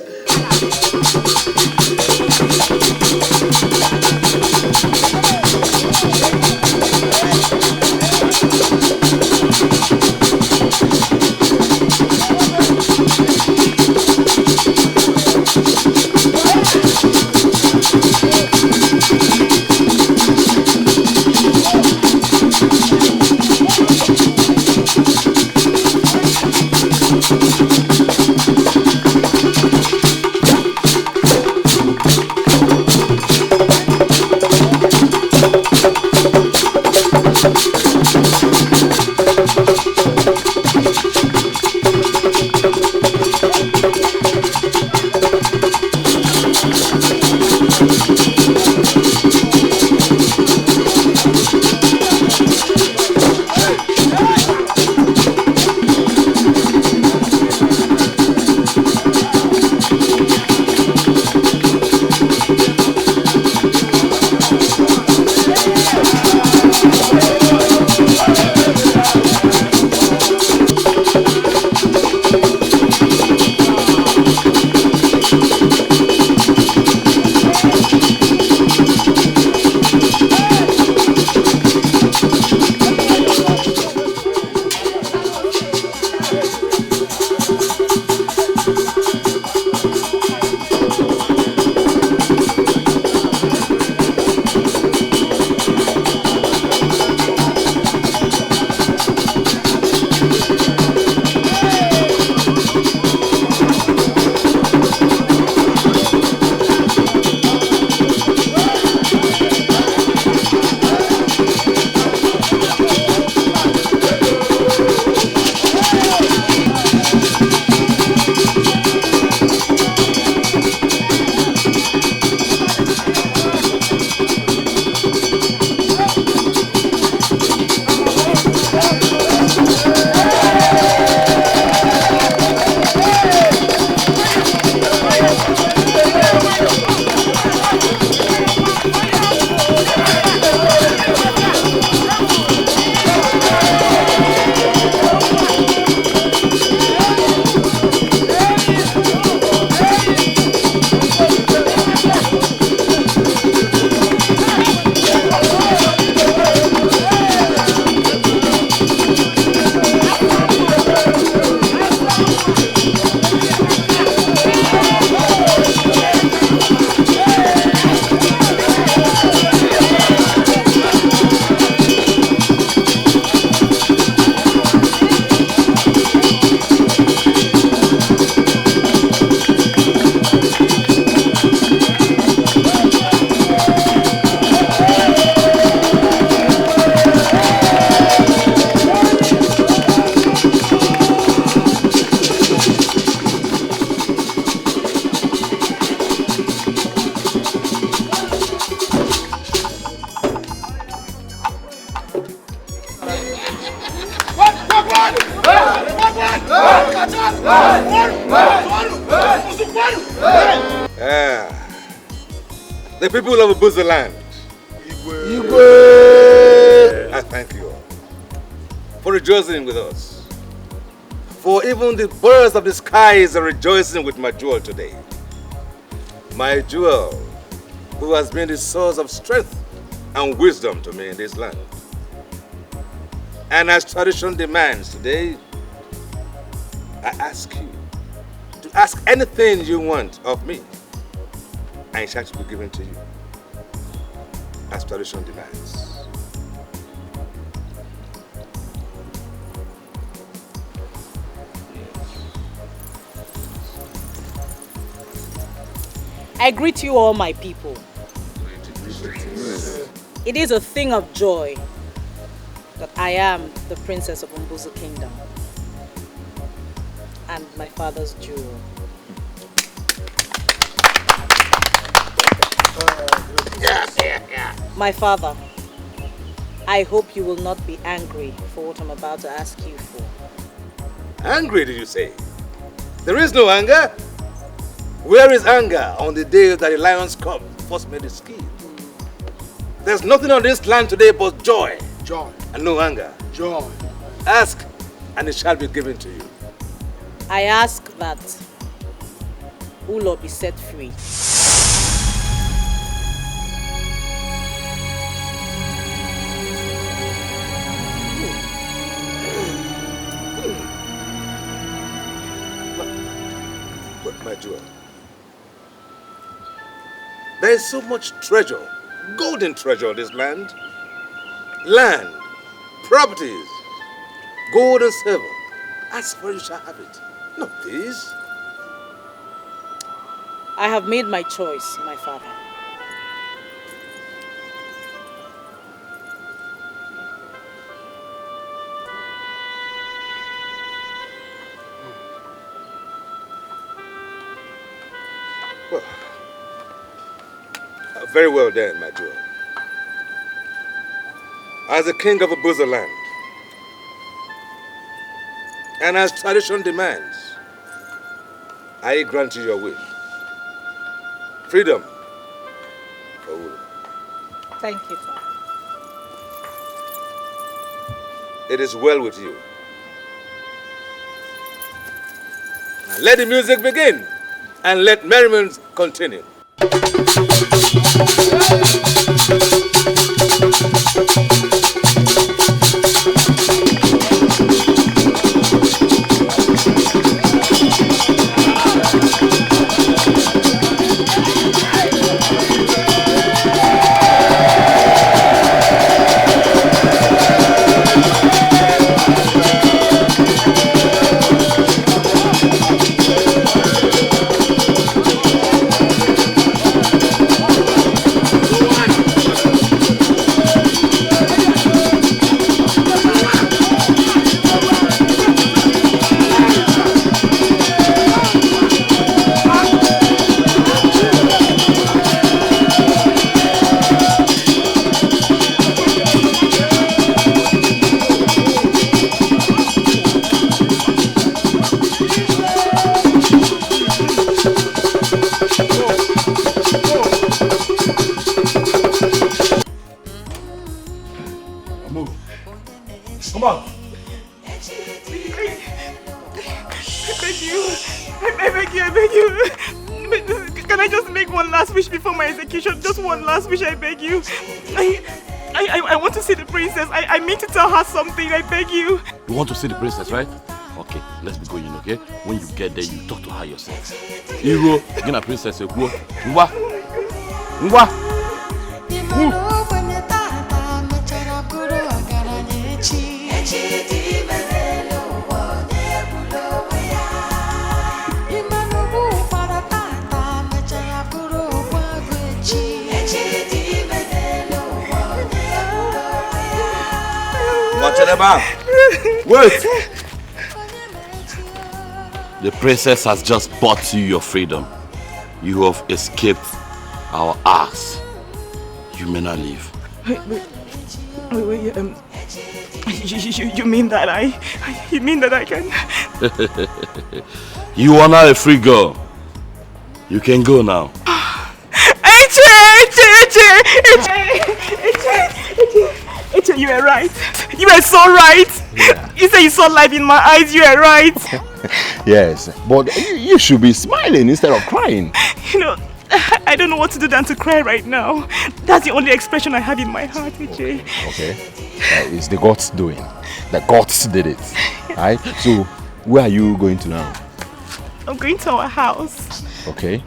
The people of Buza land, I thank you all for rejoicing with us. For even the birds of the skies are rejoicing with my jewel today. My jewel, who has been the source of strength and wisdom to me in this land. And as tradition demands today, I ask you to ask anything you want of me, and it shall be given to you, as tradition demands. I greet you all, my people. It is a thing of joy that I am the princess of Umbuzo Kingdom and my father's jewel. My father, I hope you will not be angry for what I'm about to ask you for. Angry, did you say? There is no anger. Where is anger on the day that the lion's cub first made its skin? There's nothing on this land today but joy. Joy. And no anger. Joy. Ask, and it shall be given to you. I ask that Uloma be set free. But my jewel, there is so much treasure, golden treasure in this land. Land, properties, gold and silver. Ask for it, you shall have it. Not these. I have made my choice, my father. Well, very well then, my jewel. As the king of Abuza land, and as tradition demands, I grant you your wish. Freedom for Uloma. Thank you, father. It is well with you. Now let the music begin, and let merriment continue. Just one last wish, I beg you. I want to see the princess. I mean to tell her something, I beg you. You want to see the princess, right? Okay, let's be going, okay? When you get there, you talk to her yourself. Hero, you're a princess. Ngwa. Wait! The princess has just bought you your freedom. You have escaped our ass. You may not leave. Wait, you mean that you mean that I can You are now a free girl. You can go now. Eche, you were right. You were so right. Yeah. You said you saw life in my eyes. You were right. Yes, but you should be smiling instead of crying. You know, I don't know what to do than to cry right now. That's the only expression I have in my heart, Eche. Okay. It's the gods doing. The gods did it. Right? So, where are you going to now? I'm going to our house. Okay.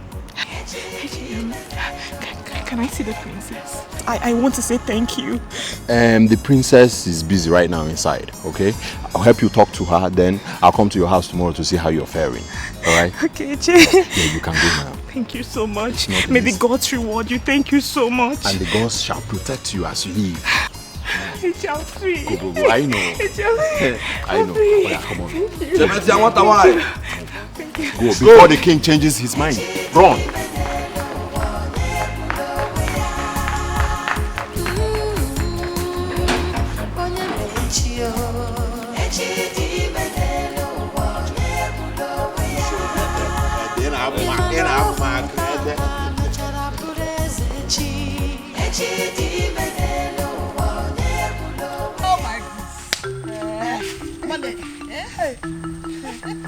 Can I see the princess? I want to say thank you. The princess is busy right now inside, okay? I'll help you talk to her, then I'll come to your house tomorrow to see how you're faring. Alright? Okay, Jay. Yeah, you can go now. Thank you so much. May the gods reward you. Thank you so much. And the gods shall protect you as you leave. It's your free. Go. I know. It's your free. I know. Oh, yeah, come on. Thank you. I want a wife. Go before the king changes his mind. Run.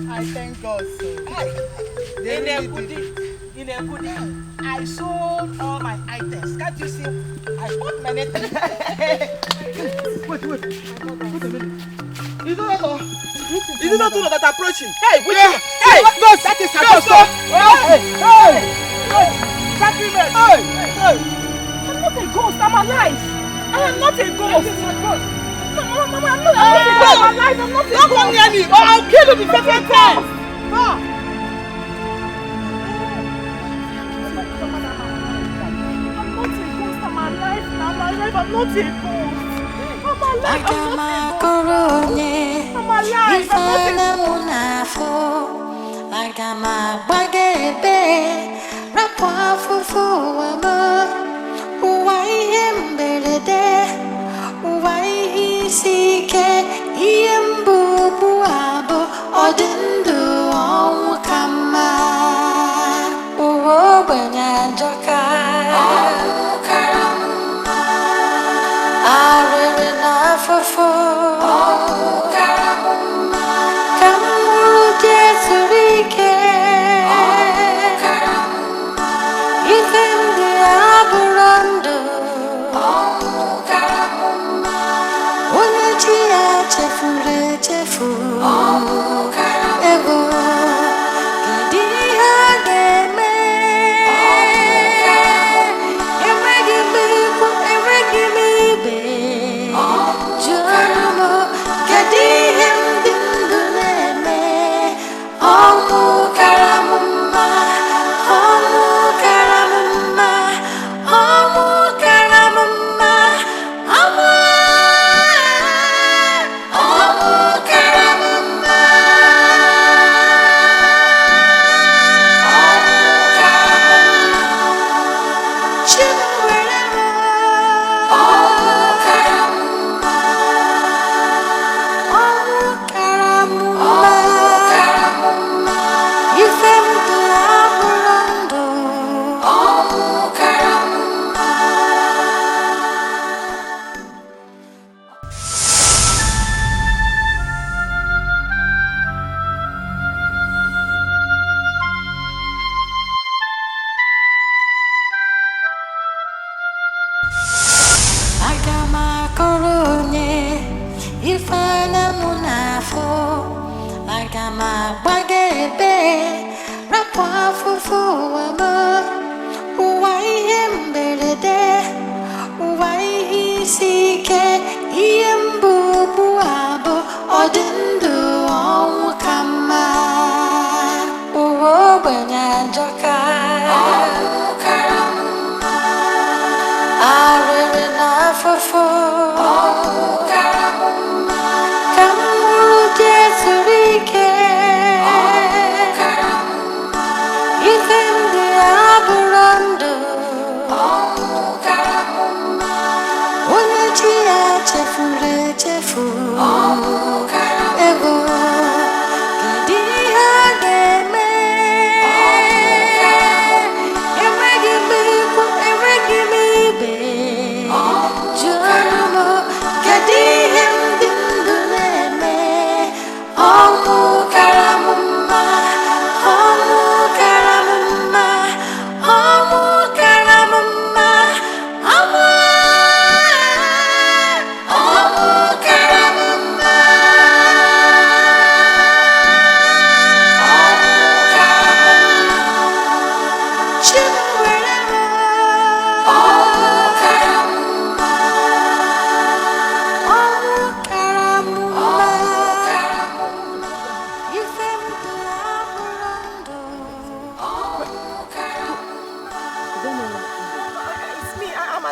I thank God so. I sold all my items. Can't you see? I bought many things. Wait a minute. Is it not all that approaching? Hey, wait. Yeah. Hey, no, that is a ghost. Sacrament. Hey. I'm not a ghost. I'm alive. I am not a ghost. Mama, I'm not a ghost. I'm alive. I'm not a ghost. Don't come near me or I'll kill you the second time. I'm not a ghost. I'm alive. I'm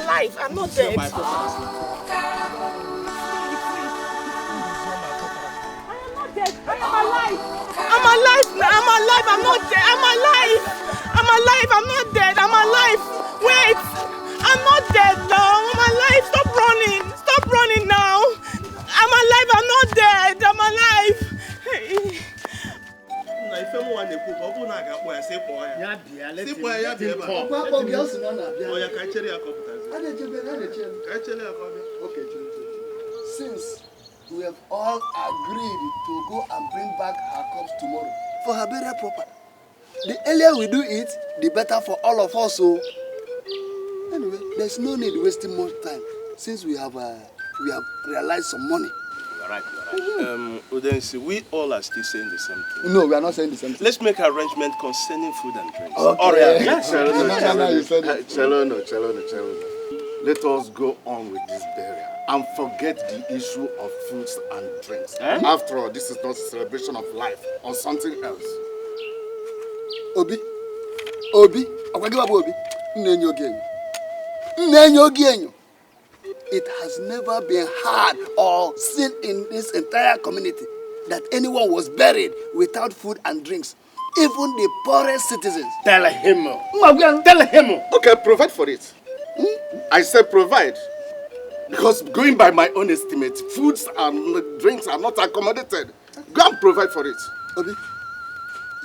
alive. I'm not dead. My forefathers live. I am alive. I'm alive. I'm alive. I'm not dead. I'm alive. I'm alive. I'm not dead. I'm alive. Wait. I'm not dead now. I'm alive. Stop running. Stop running now. I'm alive. I'm not dead. I'm alive. Hey. If anyone they put up on a boy, say boy. Yeah, dear. Let's see. Yeah, dear. Oh, yeah, can tell you a couple. Okay, since we have all agreed to go and bring back her corpse tomorrow for her burial proper. The earlier we do it, the better for all of us. So anyway, there's no need wasting more time since we have realized some money. You're right. Udensi, we all are still saying the same thing. No, we are not saying the same thing. Let's make arrangement concerning food and drinks. Okay. Chelo. Let us go on with this burial and forget the issue of foods and drinks. After all, this is not a celebration of life or something else. Obi, it has never been heard or seen in this entire community that anyone was buried without food and drinks. Even the poorest citizens. Tell him. Okay, provide for it. I said provide. Because going by my own estimate, foods and drinks are not accommodated. Go and provide for it. Obi,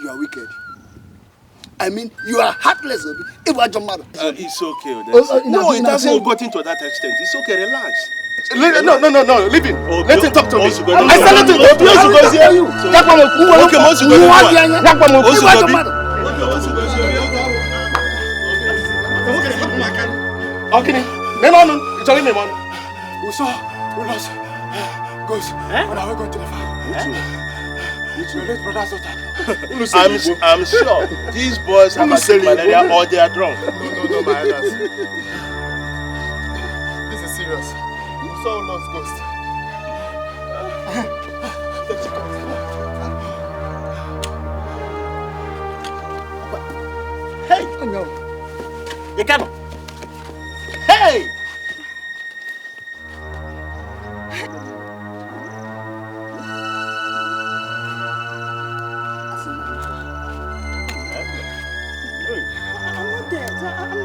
you are wicked. I mean, you are heartless, Obi. It's okay. No, it hasn't gotten to that extent. It's okay, relax. No, leave him. Let him talk to me. I said let him go. Okay, we lost ghosts when I was going to the farm. I'm sure these boys have acute malaria or they are drunk. No, my elders. This is serious. We saw lost ghosts. Hey! You come. Hey!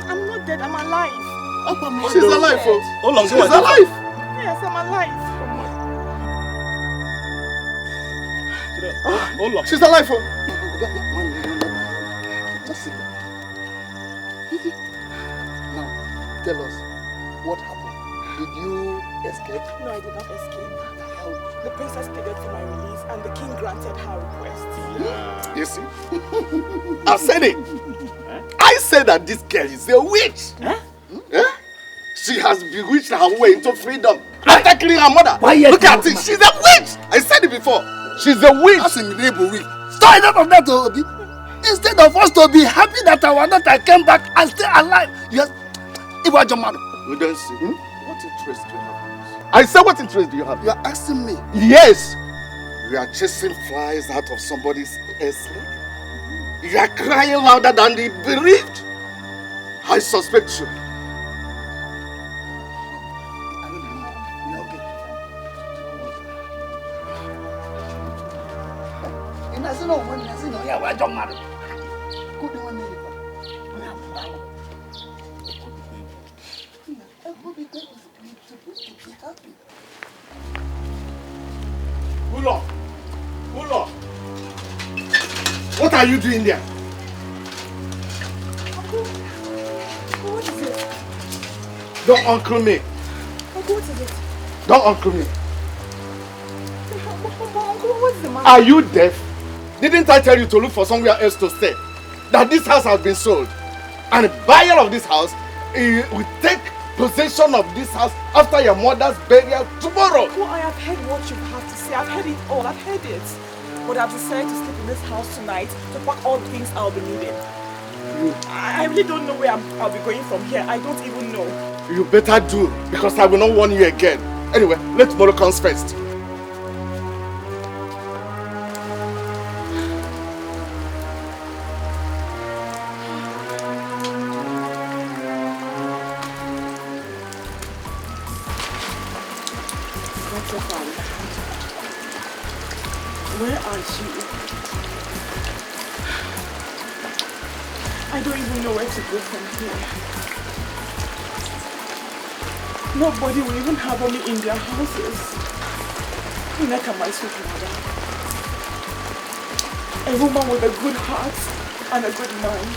I'm not dead. I'm alive. She's alive, folks. How long? She's alive. Yes, I'm alive. Hold on. She's alive, folks. Just sit down. Now, tell us what happened. Did you escape? No, I did not escape. The princess pleaded for my release and the king granted her request. Yeah. You see? I said it. I said that this girl is a witch. She has bewitched her way into freedom after killing her mother. Look at it. She's a witch. I said it before. She's a witch. That's incredible witch. Stop enough of that, Obi. Instead of us to be happy that our daughter came back and still alive, yes, it was your mother. We don't see. What interest do you have? I said, what interest do you have? You are asking me. Yes. You are chasing flies out of somebody's sleep. You are crying louder than the bereaved. I suspect you. Uloma, what are you doing there? What is it? Don't uncle me. Uncle, what is it? Don't uncle me. Uncle, what's the matter? Are you deaf? Didn't I tell you to look for somewhere else to stay? That this house has been sold. And the buyer of this house will take possession of this house after your mother's burial tomorrow. Well, I have heard what you have to say. I've heard it all. I've heard it. But I've decided to sleep in this house tonight to pack all the things I'll be needing. I really don't know where I'll be going from here. I don't even know. You better do, because I will not warn you again. Anyway, let tomorrow comes first. so far. Where are you? I don't even know where to go from here. Nobody will even have me in their houses. Like my sweet mother. A woman with a good heart and a good mind.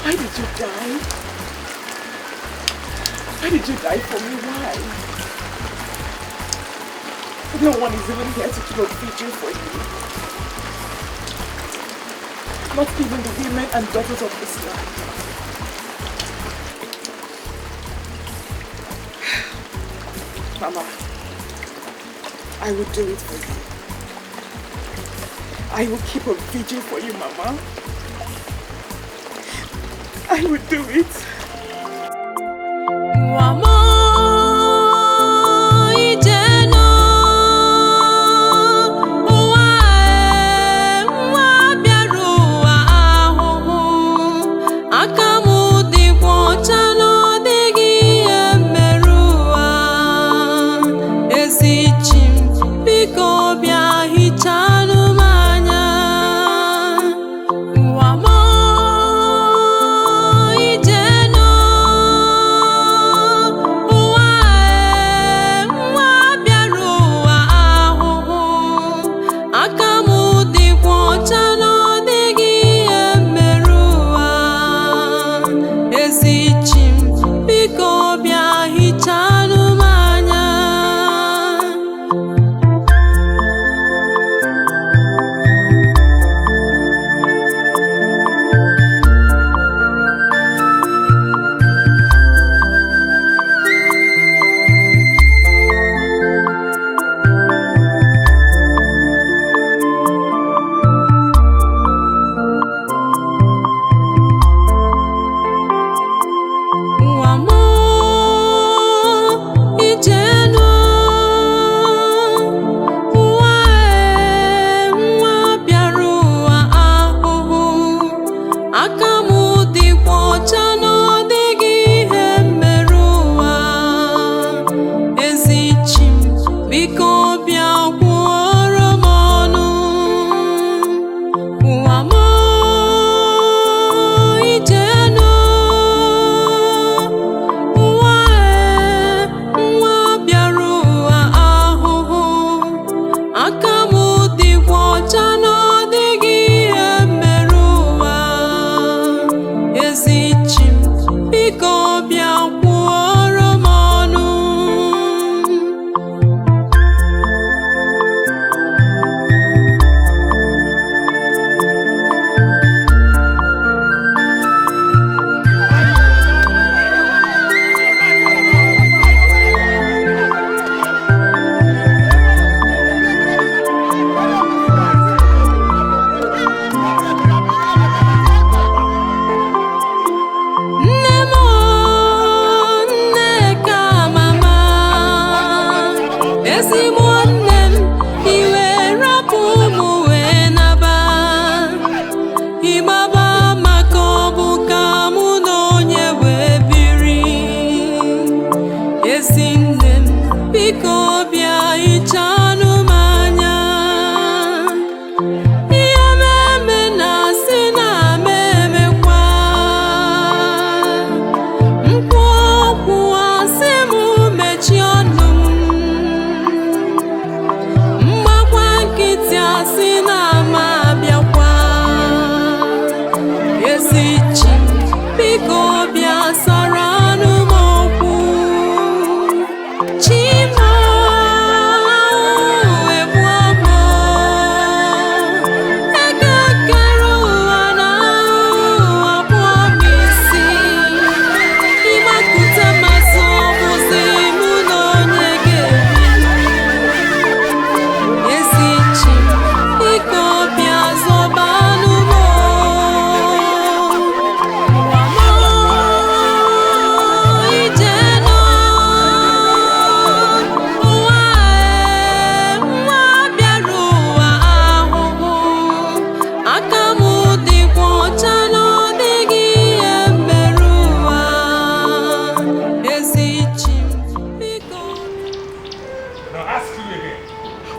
Why did you die? Why did you die for me? Why? No one is even here to keep a vigil for you. Not even the women and daughters of this land. Mama, I will do it for you. I will keep a vigil for you, Mama. I will do it.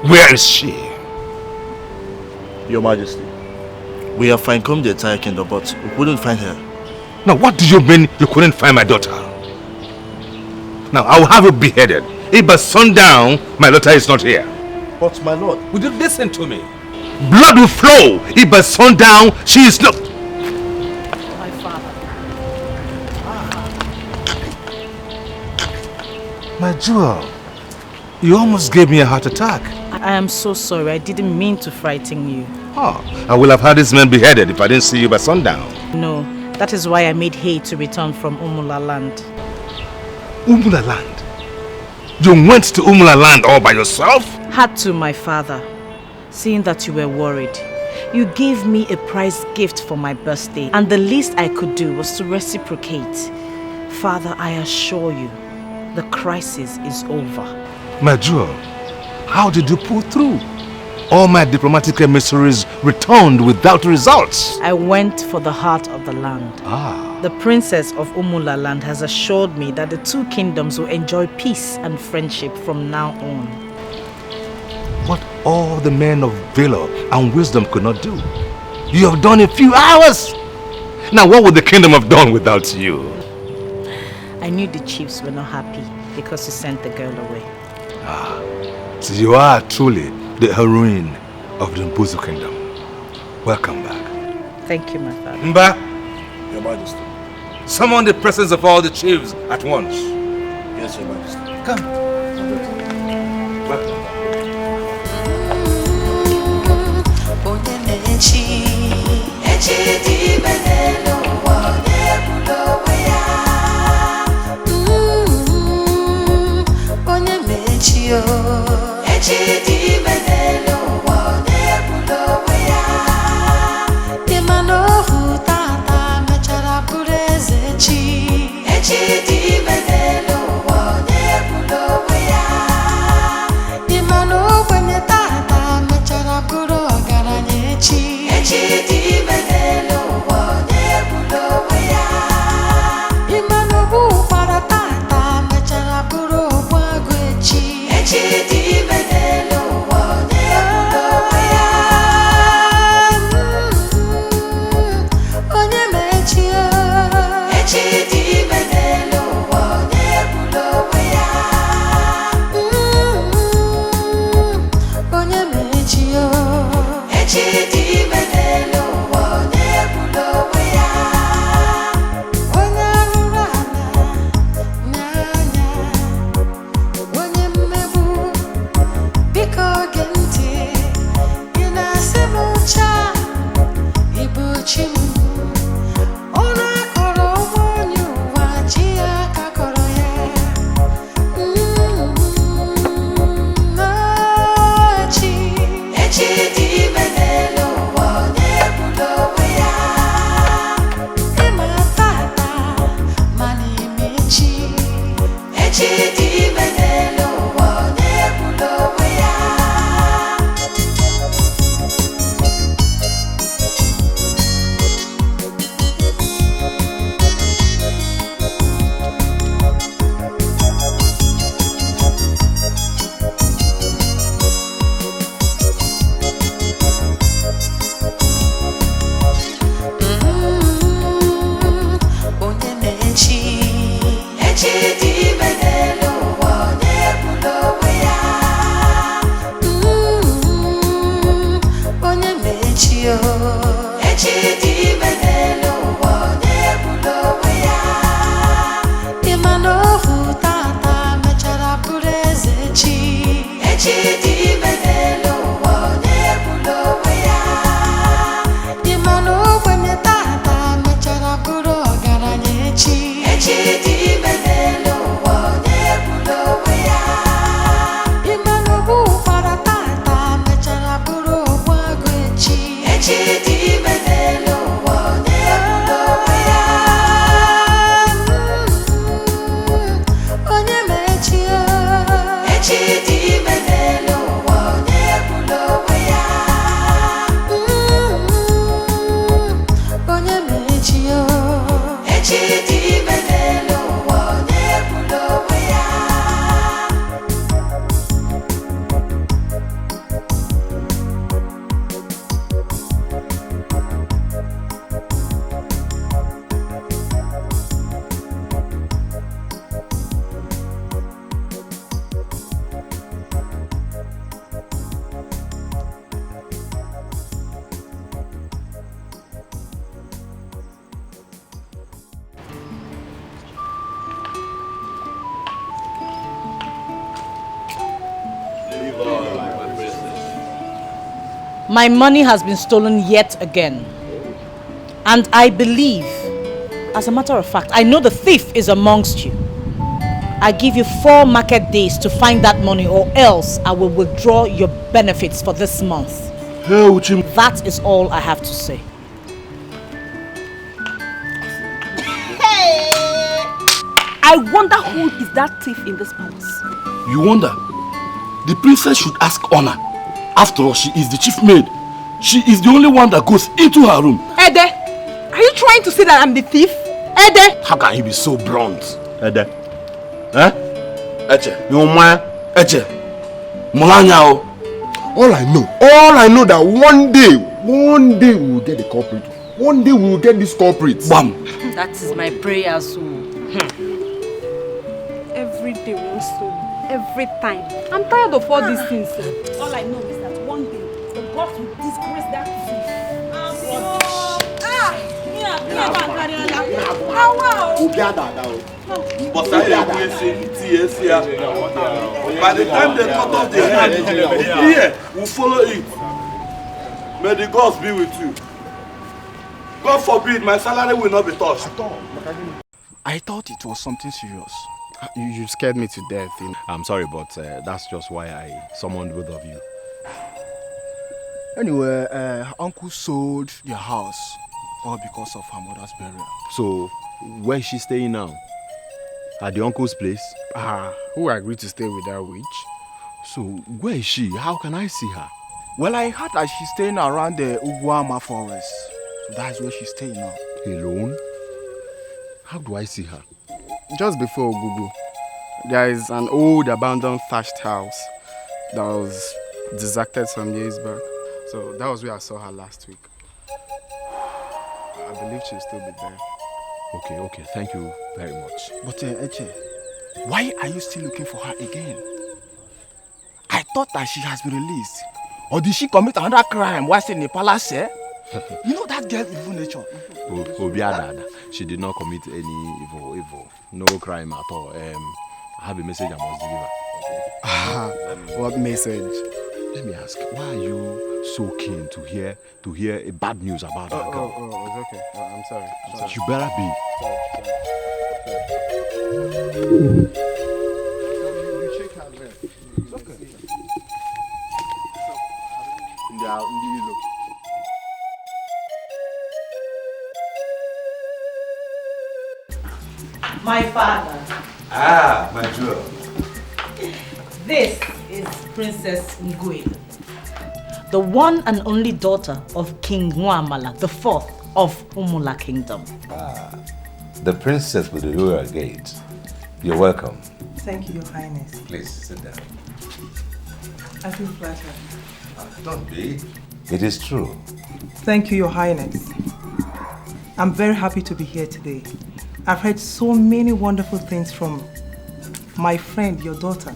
Where is she? Your Majesty, we have fine-combed the entire kingdom, but we couldn't find her. Now, what do you mean you couldn't find my daughter? Now, I will have you beheaded if by sundown my daughter is not here. But my lord... Would you listen to me? Blood will flow if by sundown she is not... My father. My jewel, you almost gave me a heart attack. I am so sorry. I didn't mean to frighten you. Oh, I will have had this man beheaded if I didn't see you by sundown. No, that is why I made hay to return from Umula land. Umula land? You went to Umula land all by yourself? Had to, my father. Seeing that you were worried. You gave me a prize gift for my birthday, and the least I could do was to reciprocate. Father, I assure you, the crisis is over. My jewel, how did you pull through? All my diplomatic emissaries returned without results. I went for the heart of the land. The princess of Umula land has assured me that the two kingdoms will enjoy peace and friendship from now on. What all the men of valor and wisdom could not do, you have done in a few hours. Now what would the kingdom have done without you? I knew the chiefs were not happy because you sent the girl away. So you are truly the heroine of the Mbuzu kingdom. Welcome back. Thank you, my father. Mba, Your Majesty. summon the presence of all the chiefs at once. Yes, Your Majesty. Come. Welcome Chidiebere My money has been stolen yet again. And I believe, as a matter of fact, I know the thief is amongst you. I give you 4 market days to find that money, or else I will withdraw your benefits for this month. That is all I have to say. I wonder who is that thief in this palace. You wonder? The princess should ask honor. After all, she is the chief maid. She is the only one that goes into her room. Ede, are you trying to say that I'm the thief? Ede! How can you be so blunt? Ede. Eh? Eche. You man. Eche. Mulanya. All I know that one day we will get the culprit. One day we will get this culprit. Bam. That is my prayer, so. Every day one story. Every time. I'm tired of all these things. All I know is that one day the gods will disgrace that thief. But by the time they cut off the head, here, we'll follow it. May the gods be with you. God forbid my salary will not be touched. I thought it was something serious. You scared me to death. I'm sorry, but that's just why I summoned both of you. Anyway, Uncle sold their house all because of her mother's burial. So, where is she staying now? At the uncle's place? Who agreed to stay with that witch? So, where is she? How can I see her? Well, I heard that she's staying around the Uguama forest. So that's where she's staying now. Alone? How do I see her? Just before Ogugu, there is an old abandoned thatched house that was deserted some years back. So that was where I saw her last week. I believe she'll still be there. Okay, thank you very much. But Eche, why are you still looking for her again? I thought that she has been released. Or did she commit another crime while still in the palace? You know that girl's evil nature. Obiadada, she did not commit any evil. No crime at all. I have a message I must deliver. What message? Let me ask, why are you so keen to hear a bad news about that girl? Oh, it's okay. I'm sorry. You better be. You shake her leg. It's okay. My father. My jewel. This is Princess Ngwe, the one and only daughter of King Nwamala, the 4th of Umula Kingdom. The princess with the royal gate. You're welcome. Thank you, Your Highness. Please sit down. I feel flattered. Don't be. It is true. Thank you, Your Highness. I'm very happy to be here today. I've heard so many wonderful things from my friend, your daughter,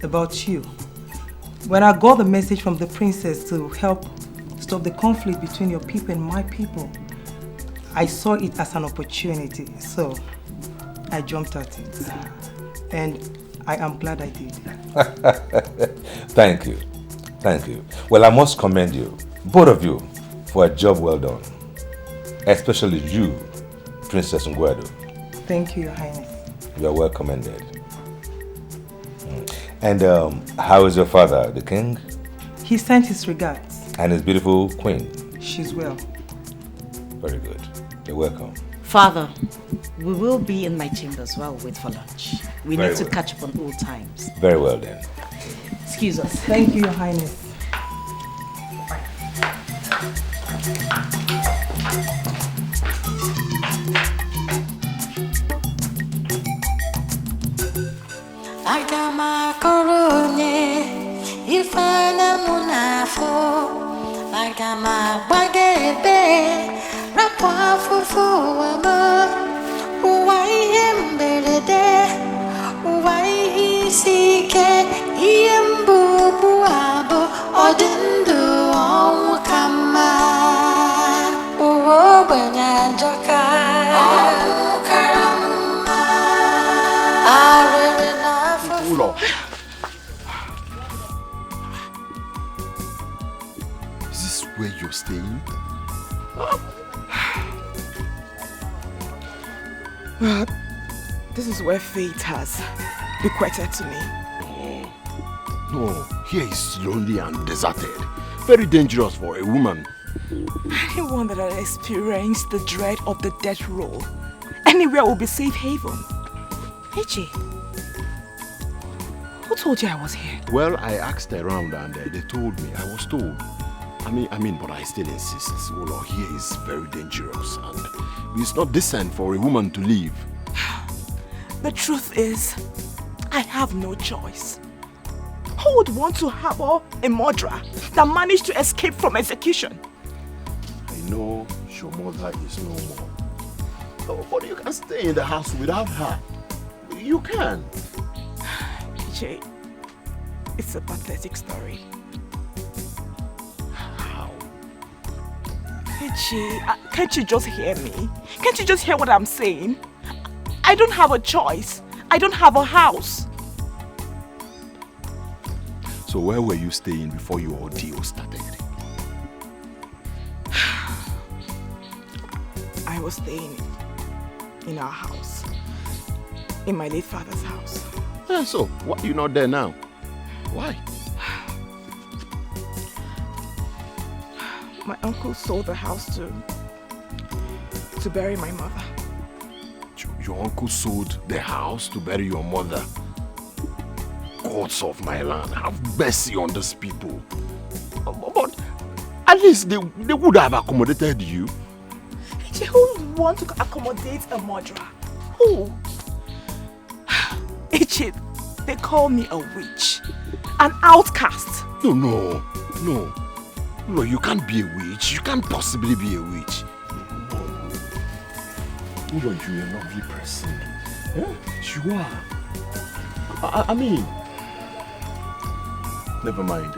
about you. When I got the message from the princess to help stop the conflict between your people and my people, I saw it as an opportunity, so I jumped at it. And I am glad I did. Thank you. Well, I must commend you, both of you, for a job well done. Especially you, Princess Ngwedo. Thank you, Your Highness. You are well commended. And how is your father, the king? He sent his regards. And his beautiful queen? She's well. Very good. You're welcome. Father, we will be in my chambers while we wait for lunch. We Very need to well. catch up on old times. Very well then. Excuse us. Thank you, Your Highness. Agama korone ifana munafo agama bagebe rapwa fufu wama uwai mbelede uwai sike iyembu buabo odindu kama uwo banyajoka karama staying? Well, this is where fate has bequeathed to me. No, here is lonely and deserted. Very dangerous for a woman. Anyone that has experienced the dread of the death row, anywhere will be safe haven. Echi, who told you I was here? Well, I asked around and they told me. I was told. I mean, but I still insist. Well, here is very dangerous and it's not decent for a woman to leave. The truth is, I have no choice. Who would want to harbor a murderer that managed to escape from execution? I know your mother is no more. Oh, but you can stay in the house without her. You can. Jay, it's a pathetic story. How? Jay, can't you just hear me? Can't you just hear what I'm saying? I don't have a choice. I don't have a house. So where were you staying before your ordeal started? I was staying in our house. In my late father's house. Yeah, so why are you not there now? Why? My uncle sold the house to bury my mother. Your uncle sold the house to bury your mother? Gods of my land, have mercy on these people. But at least they would have accommodated you. Who would want to accommodate a murderer? Who? Ichit, they call me a witch. An outcast. No, you can't be a witch. You can't possibly be a witch. You are a lovely person. Yeah? You are. I mean, never mind.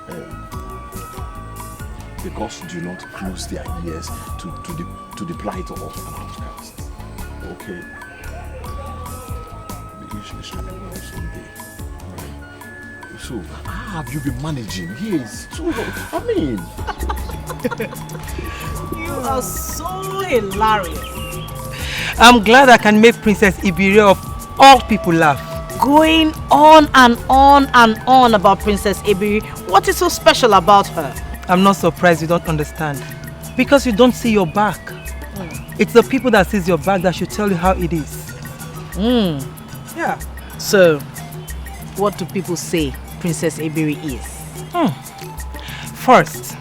The gods do not close their ears to the plight of an outcast. Okay? You should struggle someday. Right? So, how have you been managing? Here is too long. I mean... You are so hilarious. I'm glad I can make Princess Ibire of all people laugh. Going on and on and on about Princess Ibire. What is so special about her? I'm not surprised you don't understand. Because you don't see your back. It's the people that sees your back that should tell you how it is. Yeah. So, what do people say Princess Ibire is? First,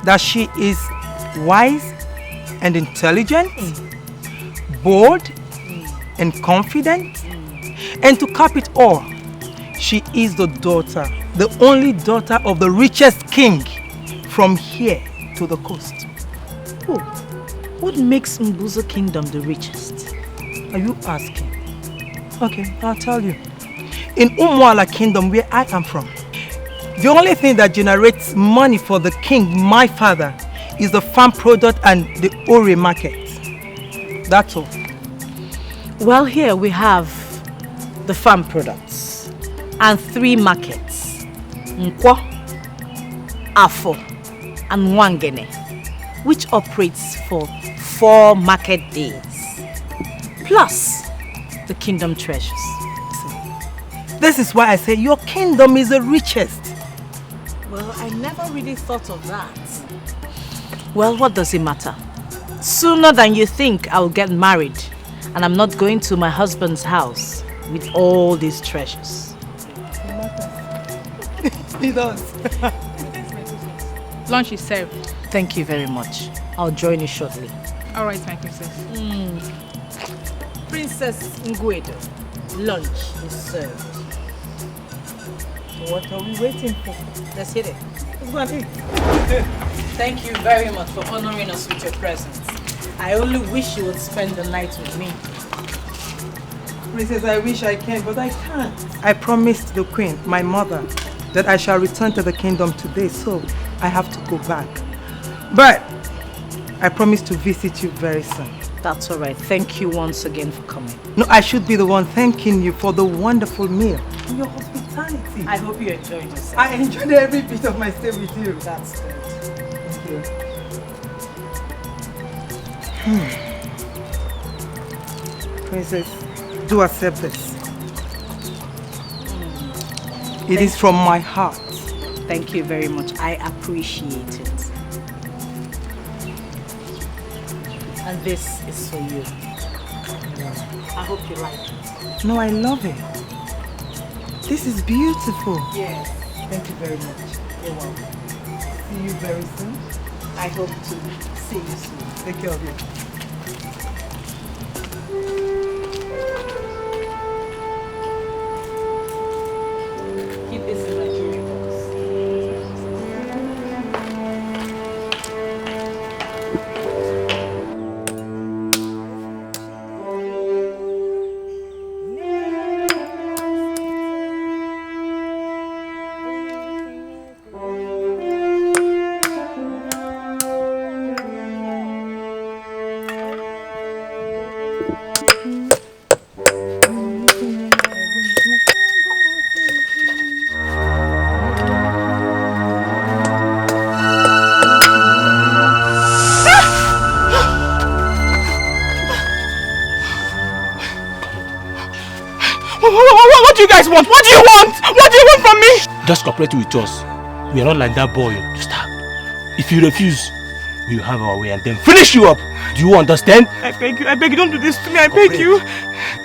that she is wise and intelligent, bold and confident, and to cap it all, she is the daughter, the only daughter of the richest king from here to the coast. Oh, what makes Mbuzo Kingdom the richest? Are you asking? Okay, I'll tell you. In Umuala Kingdom, where I am from, the only thing that generates money for the king, my father, is the farm product and the Ore market. That's all. Well, here we have the farm products and 3 markets. Nkwo, Afo, and Nwangene, which operates for 4 market days. Plus the kingdom treasures. This is why I say your kingdom is the richest. Well, I never really thought of that. Well, what does it matter? Sooner than you think, I'll get married. And I'm not going to my husband's house with all these treasures. He does. Lunch is served. Thank you very much. I'll join you shortly. All right, my princess. Princess Nguedo, lunch is served. What are we waiting for? Let's hit it. Let's go and eat. Thank you very much for honoring us with your presence. I only wish you would spend the night with me. Princess, I wish I can, but I can't. I promised the queen, my mother, that I shall return to the kingdom today, so I have to go back. But I promise to visit you very soon. That's all right. Thank you once again for coming. No, I should be the one thanking you for the wonderful meal and your hospitality. I hope you enjoyed yourself. I enjoyed every bit of my stay with you. That's good. Thank you. Princess, do accept this. It is from my heart. Thank you very much. I appreciate it. And this is for you. I hope you like it. No, I love it. This is beautiful. Yes. Thank you very much. You're welcome. See you very soon. I hope to see you soon. Take care of you. Keep this in my jewelry box. What do you guys want? What do you want? What do you want from me? Just cooperate with us. We are not like that boy to start. If you refuse, we will have our way and then finish you up. Do you understand? I beg you, don't do this to me, I beg you.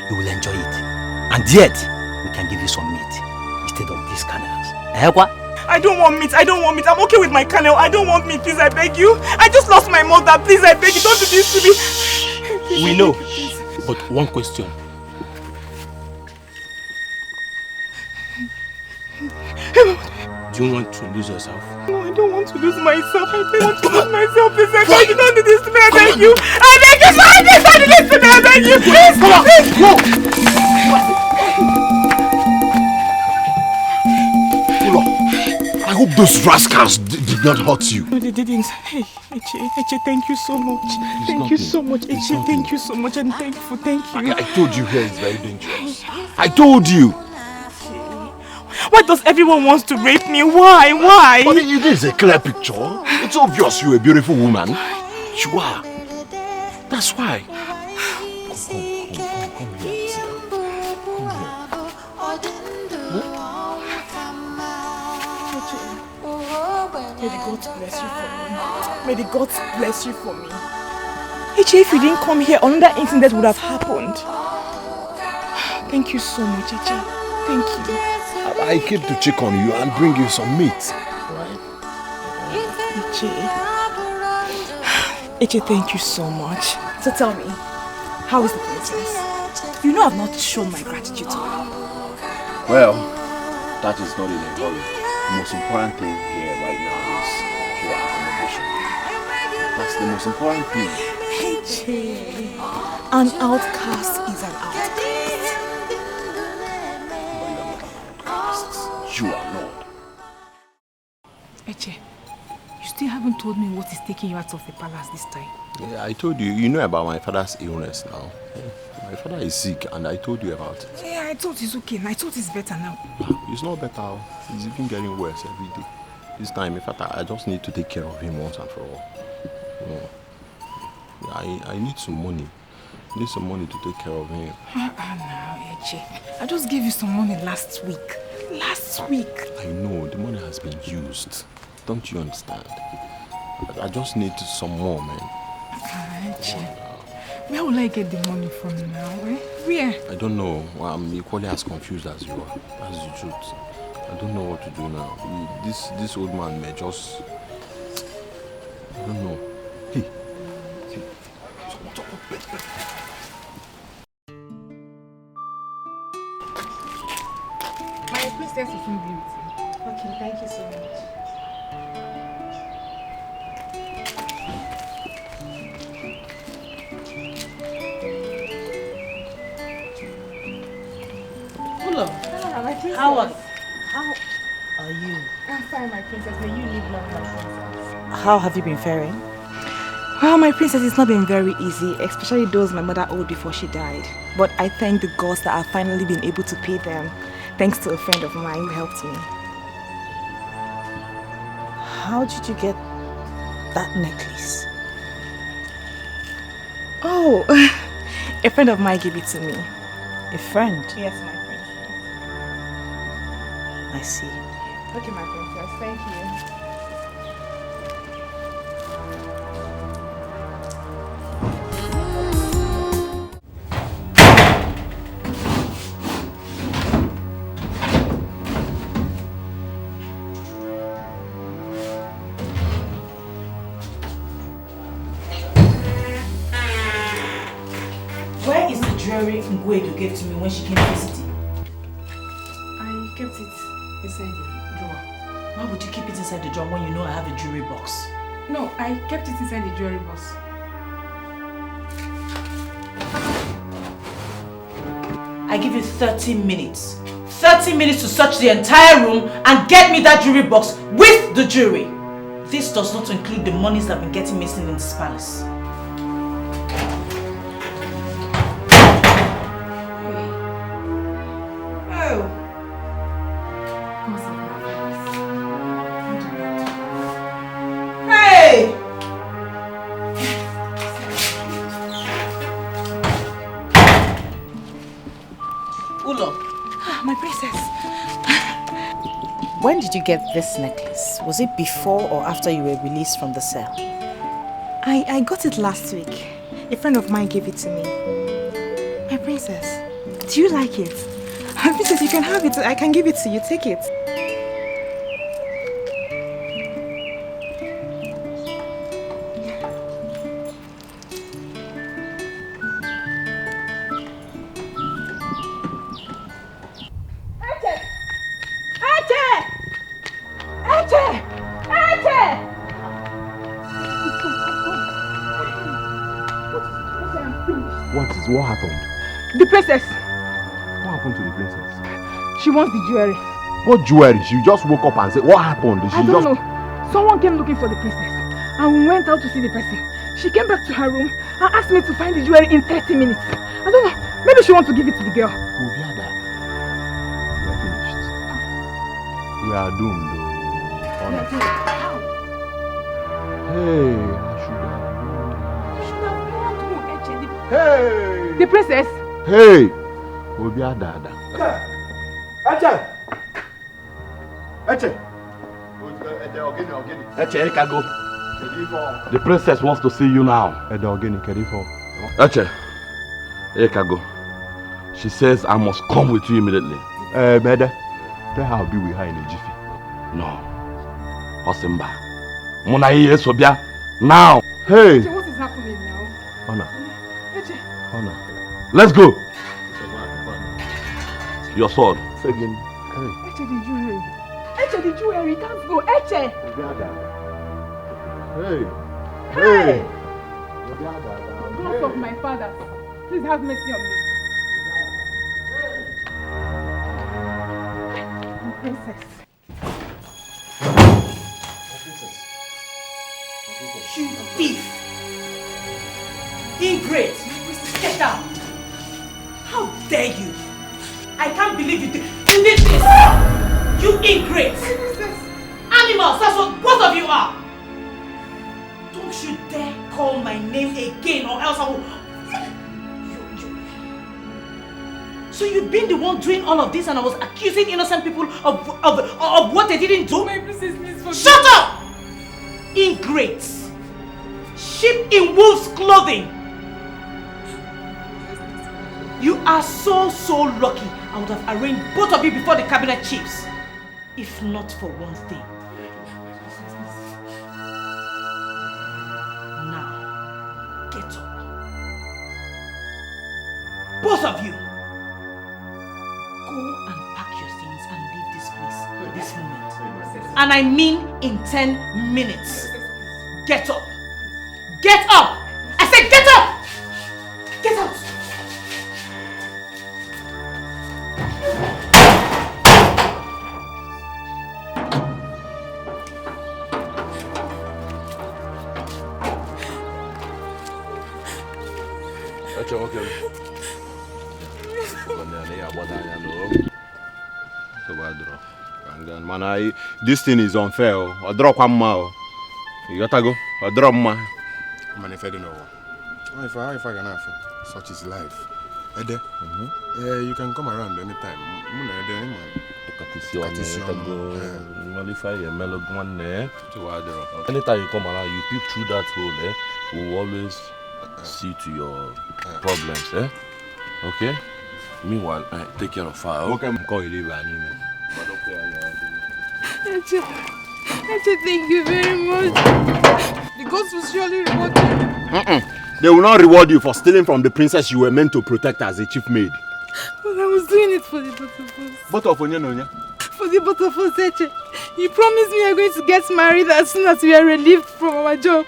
You will enjoy it. And yet, we can give you some meat instead of these canals. What? I don't want meat, I'm okay with my kernel. I don't want meat, please, I beg you. I just lost my mother, please, I beg you, don't do this to me. We know, but one question. Do you want to lose yourself? No, I don't want to lose myself. I don't want to lose myself. Please, I beg you, don't do this to me. I beg you. I beg you, sorry, please, don't do this to me. I beg you, please. Come on, please. Ulo, I hope those rascals did not hurt you. No, they didn't. Hey, Eche, thank you so much. Thank you so much, Eche. Thank you so much, and thank you. I told you here is very dangerous. I told you. Why does everyone want to rape me? Why? But it is a clear picture. It's obvious you're a beautiful woman. You are. That's why. Come here. Sit down. May the gods bless you for me. May the gods bless you for me. Eche, if you didn't come here, another incident would have happened. Thank you so much, Eche. Thank you. I came to check on you and bring you some meat. Right? Eche, thank you so much. So tell me, how is the princess? You know I've not shown my gratitude to her. Well, that is not in a hurry. The most important thing here right now is your accommodation. That's the most important thing. Eche, an outcast is an outcast. You are not. Eche, you still haven't told me what is taking you out of the palace this time. Yeah, I told you. You know about my father's illness now. My father is sick and I told you about it. Yeah, I thought it's okay. I thought it's better now. It's not better. It's even getting worse every day. This time, in fact, I just need to take care of him once and for all. I need some money. I need some money to take care of him. Now, Eche, I just gave you some money last week. I know, the money has been used. Don't you understand? I just need some more, man. Eche, where will I get the money from now, Where? I don't know. I'm equally as confused as you are. That's the truth. I don't know what to do now. This old man may just... I don't know. Hey. My princess is in beauty. Okay, thank you so much. How are you? I'm fine, my princess. May you live long, my princess. How have you been faring? Well, my princess, it's not been very easy, especially those my mother owed before she died. But I thank the gods that I've finally been able to pay them, thanks to a friend of mine who helped me. How did you get that necklace? Oh, a friend of mine gave it to me. A friend? Yes, my friend. I see. Okay, my princess. Thank you. Where is the jewelry Nwa Edo gave to me when she came visiting? I kept it inside the drawer. Why would you keep it inside the drawer when you know I have a jewelry box? No, I kept it inside the jewelry box. I give you 30 minutes. 30 minutes to search the entire room and get me that jewelry box with the jewelry. This does not include the monies that have been getting missing in this palace. Hey! Ulo. My princess. When did you get this necklace? Was it before or after you were released from the cell? I got it last week. A friend of mine gave it to me. My princess, do you like it? My princess, you can have it. I can give it to you. Take it. What happened? The princess. What happened to the princess? She wants the jewelry. What jewelry? She just woke up and said, what happened? I don't know. Someone came looking for the princess and we went out to see the person. She came back to her room and asked me to find the jewelry in 30 minutes. I don't know. Maybe she wants to give it to the girl. Obiada, we are finished. We are doomed. Hey, Hey! The princess! Hey! Obiada. Eche! Eche, Ekago. The princess wants to see you now. Eche, Ekago. She says I must come with you immediately. Mede, tell her I'll be with her in a jiffy. No. Osimba. Muna iye sobia. Now. Hey! What is happening now? Honor. Let's go. Your sword. Again. Eche, the jewelry. Eche, the jewelry. Can't go. Eche. Hey. Hey. God of my father, please have mercy on me. My princess. You thief! Ingrate! Get down! How dare you! I can't believe you did this! You ingrate! Animals, that's what both of you are! Don't you dare call my name again or else I will... So you've been the one doing all of this and I was accusing innocent people of what they didn't do? My princess, please forgive me. Shut up! Ingrates! Sheep in wolf's clothing! You are so lucky I would have arranged both of you before the cabinet chiefs. If not for one thing. Now, get up. Both of you. Go and pack your things and leave this place this moment. And I mean in 10 minutes. Get up. Get up! I said get up! Get out! Man, this thing is unfair. I drop one more. You gotta go. I drop my. Man, if I don't know. If I can have such is life. Ede, you can come around anytime. Anytime you come around, you peep through that hole, we'll always see to your problems, Okay? Meanwhile, take care of her. Okay, I'm calling you an email. Thank you very much. The gods will surely reward you. They will not reward you for stealing from the princess you were meant to protect as a chief maid. But I was doing it for the both of us. Both of you, For the both of us, Eche. You promised me you were going to get married as soon as we are relieved from our job.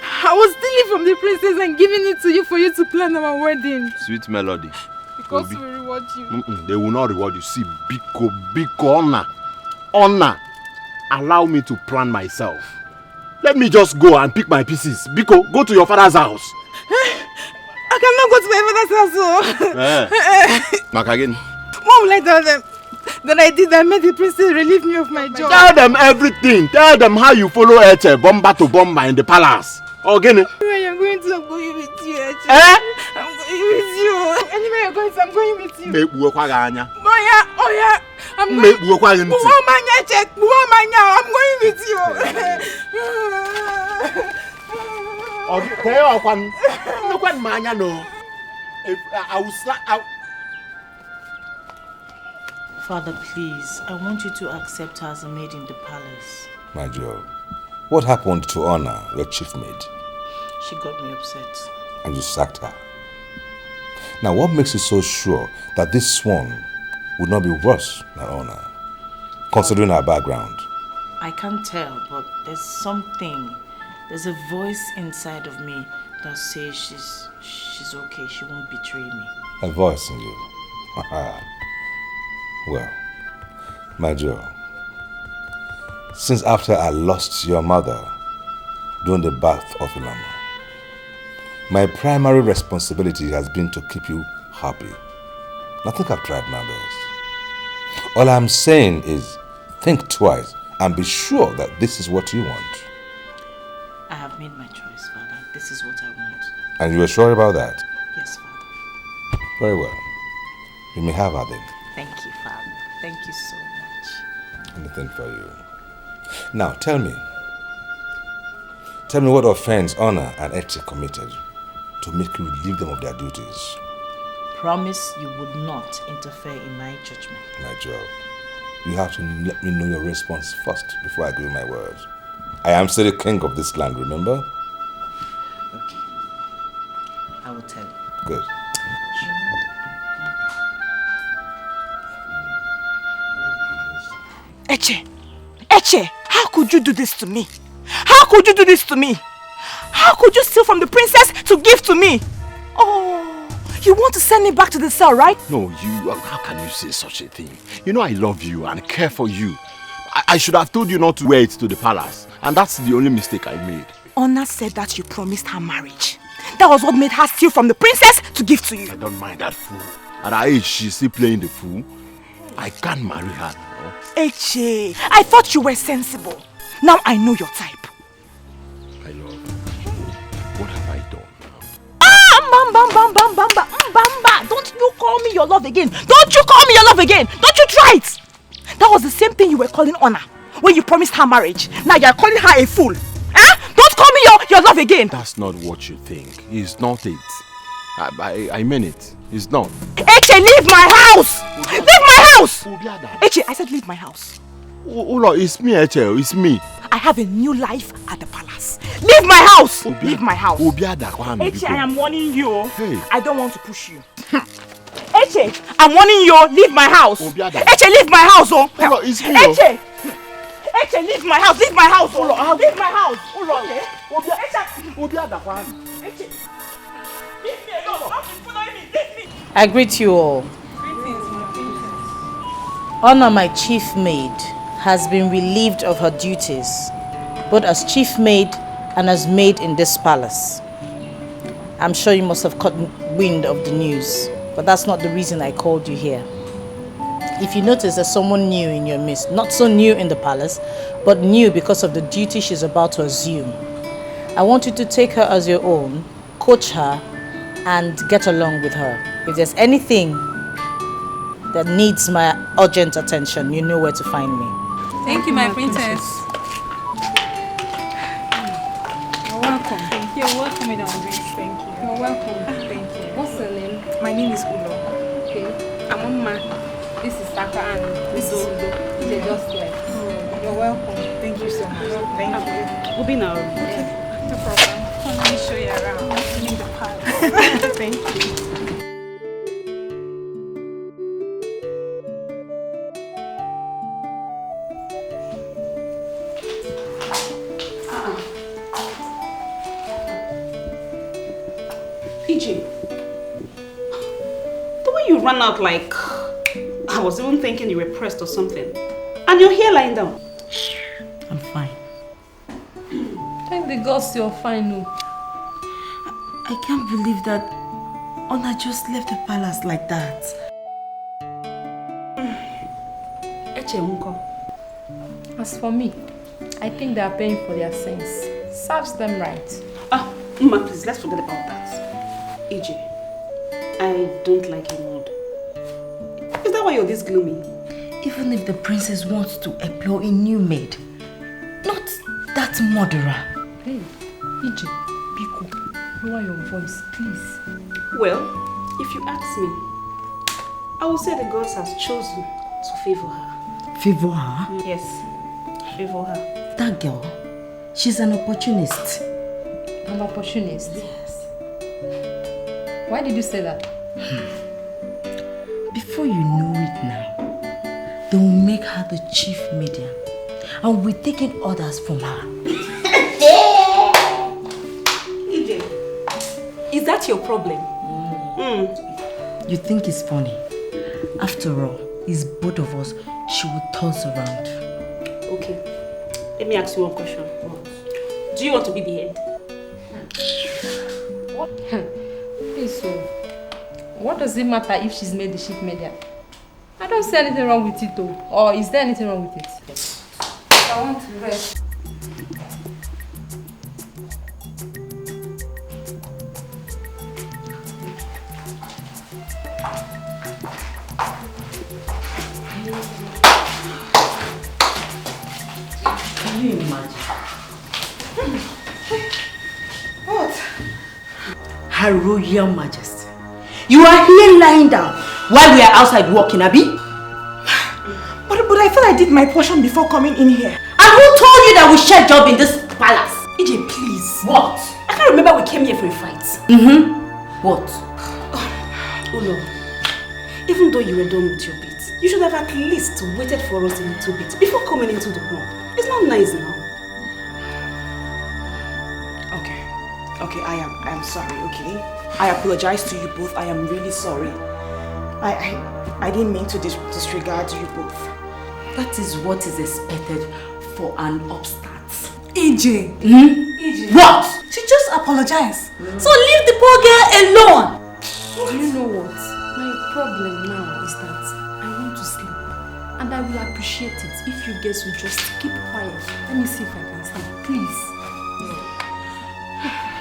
I was stealing from the princess and giving it to you for you to plan our wedding. Sweet melody. Because we reward you. They will not reward you. See, Biko, honor. Allow me to plan myself. Let me just go and pick my pieces. Biko, go to your father's house. I cannot go to my father's house. Back again. What will I tell them? That I did that made the princess relieve me of my job. Tell them everything. Tell them how you follow Eche bomba to bomba in the palace. Again. Anywhere you're going to, I'm going with you, Eche. I'm going with you. Anywhere you're going to, I'm going with you. I'm going. I'm going with you. Father, please, I want you to accept her as a maid in the palace. My Joe, what happened to Honor, your chief maid? She got me upset. And you sacked her. Now, what makes you so sure that this one would not be worse than Honor, considering her background? I can't tell, but there's a voice inside of me that says she's okay, she won't betray me. A voice in you? Well, my Joe, since after I lost your mother during the birth of Uloma, my primary responsibility has been to keep you happy. I think I've tried my best. All I'm saying is, think twice and be sure that this is what you want. I have made my choice, Father. This is what I want. And you are sure about that? Yes, Father. Very well. You may have her then. Thank you, Father. Thank you so much. Anything for you. Now, tell me what offense Honor and Eche committed to make you relieve them of their duties. Promise you would not interfere in my judgment. My Joe, you have to let me know your response first before I give you my word. I am still the king of this land, remember? Okay. I will tell you. Good. Eche, how could you do this to me? How could you do this to me? How could you steal from the princess to give to me? Oh, you want to send me back to the cell, right? No, how can you say such a thing? You know I love you and care for you. I should have told you not to wear it to the palace. And that's the only mistake I made. Honor said that you promised her marriage. That was what made her steal from the princess to give to you. I don't mind that fool. At her age, she's still playing the fool. I can't marry her now. Eche, I thought you were sensible. Now I know your type. I love you. What have I done now? Bamba. Don't you call me your love again. Don't you call me your love again. Don't you try it. That was the same thing you were calling Honor when you promised her marriage. Now you're calling her a fool. Don't call me your love again. That's not what you think. It's not it. I mean it. It's not. Eche, leave my house! Leave my house! Eche, I said leave my house. Ulo, it's me, Eche. It's me. I have a new life at the palace. Leave my house! Leave my house. Eche, I am warning you. Hey. I don't want to push you. Eche, I'm warning you. Leave my house. Eche, leave my house. Oh. Ulo, it's me. Eche! Eche, leave my house. Leave my house. Ulo, leave my house. Ulo, okay? Eche. Leave me alone. Don't be following me. Leave me. I greet you all. Honor, my chief maid, has been relieved of her duties, both as chief maid and as maid in this palace. I'm sure you must have caught wind of the news, but that's not the reason I called you here. If you notice there's someone new in your midst, not so new in the palace, but new because of the duty she's about to assume, I want you to take her as your own, coach her, and get along with her. If there's anything that needs my urgent attention, you know where to find me. Thank you, my princess. You're welcome. Thank you. You're welcome, Madam Grace. Thank you. You're welcome. Thank you. What's your name? My name is Uloma. Okay. I'm Mama. This is Saka and this is Udo. They just left. You're welcome. Thank you so much. Thank you. We'll be now. Okay. No problem. Come, let me show you around. In the palace. Thank you. EJ, the way you ran out like I was even thinking you were pressed or something. And you're here lying down. I'm fine. Thank the gods you're fine, no. I can't believe that Ona just left the palace like that. As for me, I think they are paying for their sins. Serves them right. Uma, please, let's forget about that. EJ, I don't like your mood. Is that why you're this gloomy? Even if the princess wants to employ a new maid, not that murderer. Hey, EJ, Biko, lower your voice, please. Well, if you ask me, I will say the gods has chosen to favor her. Favor her? Yes, favor her. That girl, she's an opportunist. An opportunist? Yes. Why did you say that? Before you know it now, they will make her the chief medium and we're taking orders from her. EJ, is that your problem? You think it's funny? After all, it's both of us she will toss around. Okay, let me ask you one question. Do you want to be the head? What? Hey, so, what does it matter if she's made the chief medium? I don't see anything wrong with it though. Or is there anything wrong with it? I want to rest. Can you imagine? What? Her Royal Majesty. You are here lying down while we are outside walking, Abi? But I feel I did my portion before coming in here. And who told you that we share job in this palace? EJ, please. What? I can't remember we came here for a fight. What? Ulo, even though you were done with your bit, you should have at least waited for us a little bit before coming into the room. It's not nice now. Okay, I am sorry, okay? I apologize to you both. I am really sorry. I didn't mean to disregard you both. That is what is expected for an upstart. EJ! EJ! What? She just apologized. So leave the poor girl alone! Do you know what? My problem now is that I want to sleep. And I will appreciate it if you guys will just keep quiet. Let me see if I can sleep, please.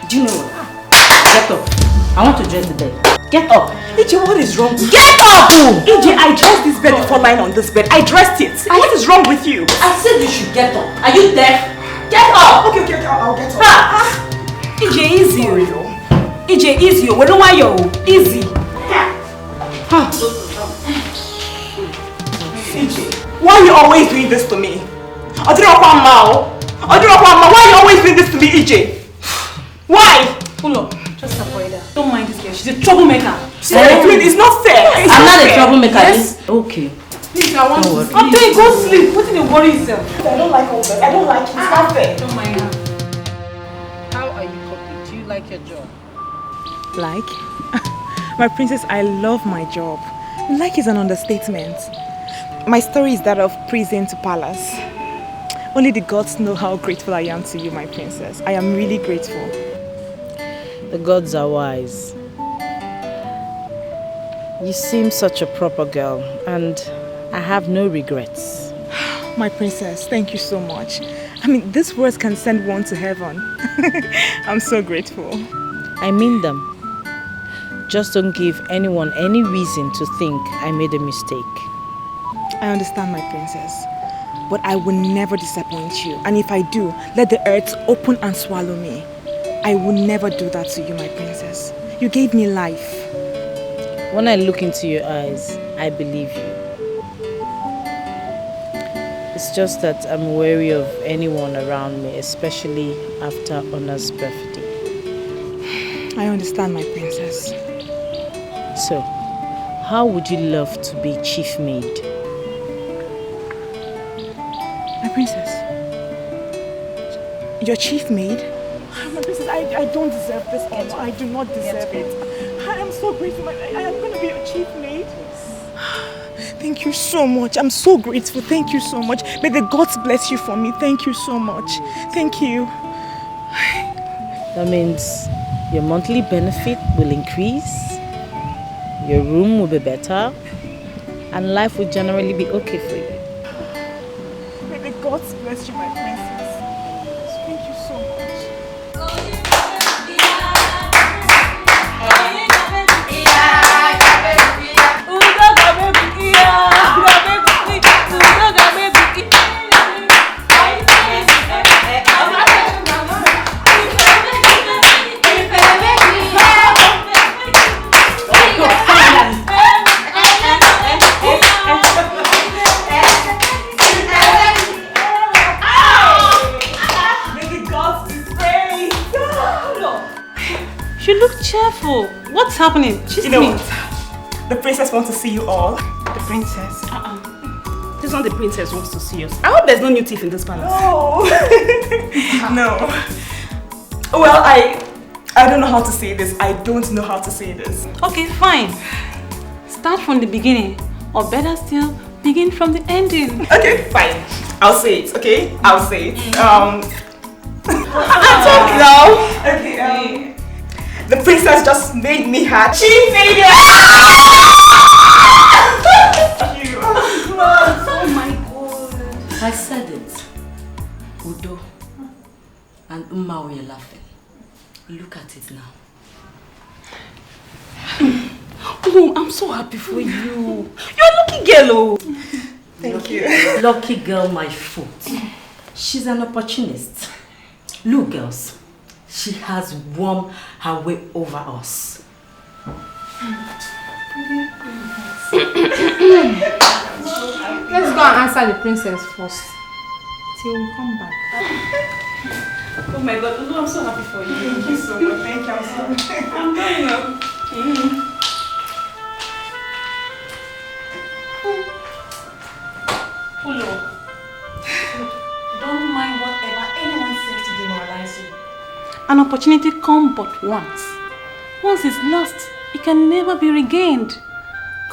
Do you know what? Get up. I want to dress the bed. Get up. EJ, what is wrong with you? Get up! EJ, I dressed this bed before lying on this bed. I dressed it. What is wrong with you? I said you should get up. Are you deaf? Get up! Okay, I'll get up. EJ, easy. EJ, easy. We don't want you. Easy. EJ, why are you always doing this to me? Why are you always doing this to me, EJ? Why? Ulo, just avoid her. Don't mind this girl. She's a troublemaker. It's not fair. I'm not a troublemaker. Yes? Okay. Please, I want to sleep. I'm doing go sleep. What did you worry yourself? I don't like all that. I don't like it. It's not fair. Don't mind her. How are you coping? Do you like your job? Like? My princess, I love my job. Like is an understatement. My story is that of prison to palace. Only the gods know how grateful I am to you, my princess. I am really grateful. The gods are wise. You seem such a proper girl, and I have no regrets. My princess, thank you so much. I mean, these words can send one to heaven. I'm so grateful. I mean them. Just don't give anyone any reason to think I made a mistake. I understand, my princess. But I will never disappoint you. And if I do, let the earth open and swallow me. I will never do that to you, my princess. You gave me life. When I look into your eyes, I believe you. It's just that I'm wary of anyone around me, especially after Honor's birthday. I understand, my princess. So, how would you love to be chief maid? My princess? Your chief maid? My princess, I don't deserve this honor. I do not deserve it. I am so grateful. I am going to be your chief maid. Thank you so much. I'm so grateful. Thank you so much. May the gods bless you for me. Thank you so much. Thank you. That means your monthly benefit will increase, your room will be better, and life will generally be okay for you. May the gods bless you, my princess. Thank you so much. You look cheerful. What's happening? She's me. The princess wants to see you all. The princess. This is not the princess wants to see us. I hope there's no new thief in this palace. No. No. Well, I don't know how to say this. I don't know how to say this. Okay, fine. Start from the beginning. Or better still, begin from the ending. Okay, fine. I'll say it, okay? I'll say it. I'm talking now. Okay, the princess just made me her chief maid. Oh my God. I said it. Udo and Umma were laughing. Look at it now. Oh, I'm so happy for you. You're a lucky girl, oh. Thank you. Lucky girl, my foot. She's an opportunist. Look, girls, she has wormed her way over us. Let's go and answer the princess first. Till we come back. Oh my God, I'm so happy for you. Thank you so much. Thank you. I'm so I'm going up. Ulo, don't mind whatever anyone says to demoralize you. An opportunity comes but once. Once it's lost, it can never be regained.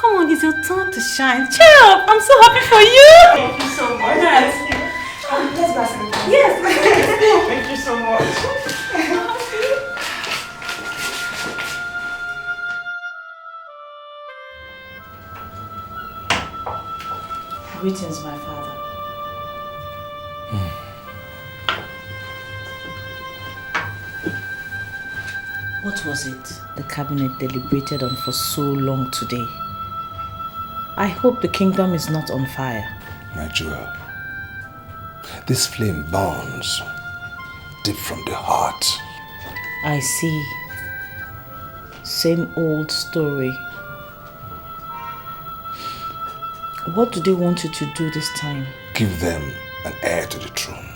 Come on, it's your turn to shine. Cheer up! I'm so happy for you! Thank you so much. Yes. Let's go see the princess. Yes. Thank you so much. Greetings, my father. What was it the cabinet deliberated on for so long today? I hope the kingdom is not on fire. My jewel, this flame burns deep from the heart. I see. Same old story. What do they want you to do this time? Give them an heir to the throne.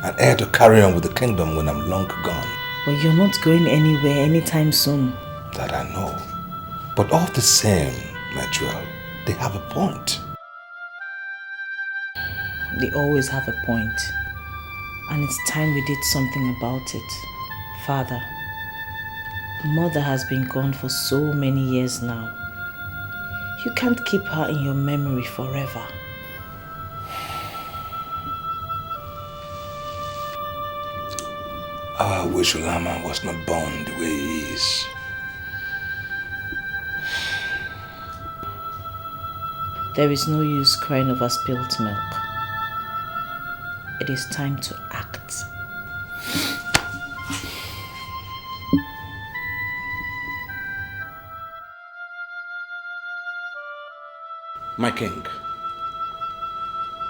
An heir to carry on with the kingdom when I'm long gone. But you're not going anywhere anytime soon. That I know. But all the same, my jewel, they have a point. They always have a point. And it's time we did something about it. Father, Mother has been gone for so many years now. You can't keep her in your memory forever. I wish Uloma was not born the way he is. There is no use crying over spilt milk. It is time to act. My king,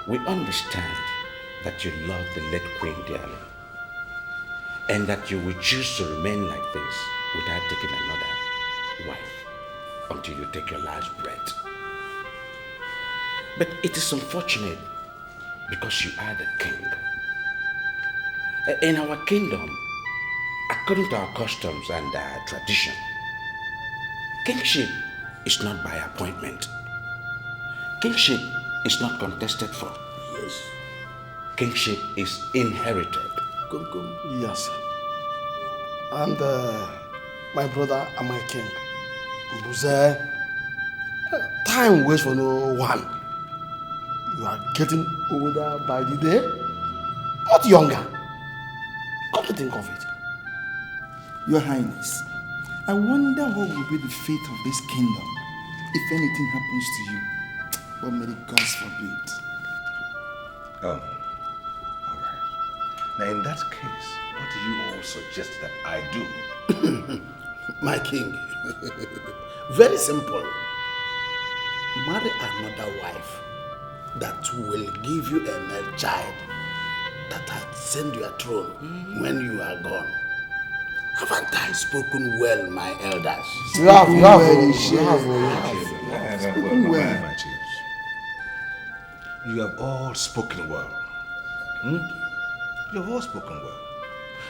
we understand that you love the late queen dearly, and that you will choose to remain like this without taking another wife until you take your last breath. But it is unfortunate because you are the king. In our kingdom, according to our customs and tradition, kingship is not by appointment. Kingship is not contested for. Yes. Kingship is inherited. Yes. And my brother and my king, Mbuze, time waits for no one. You are getting older by the day, not younger. Come to think of it. Your Highness, I wonder what will be the fate of this kingdom if anything happens to you. But may the gods forbid. Oh, all right. Now, in that case, what do you all suggest that I do? My king, very simple. Marry another wife that will give you a male child that has sent your throne when you are gone. Haven't I spoken well, my elders? You have. Spoken well. My chiefs. You have all spoken well. You have all spoken well.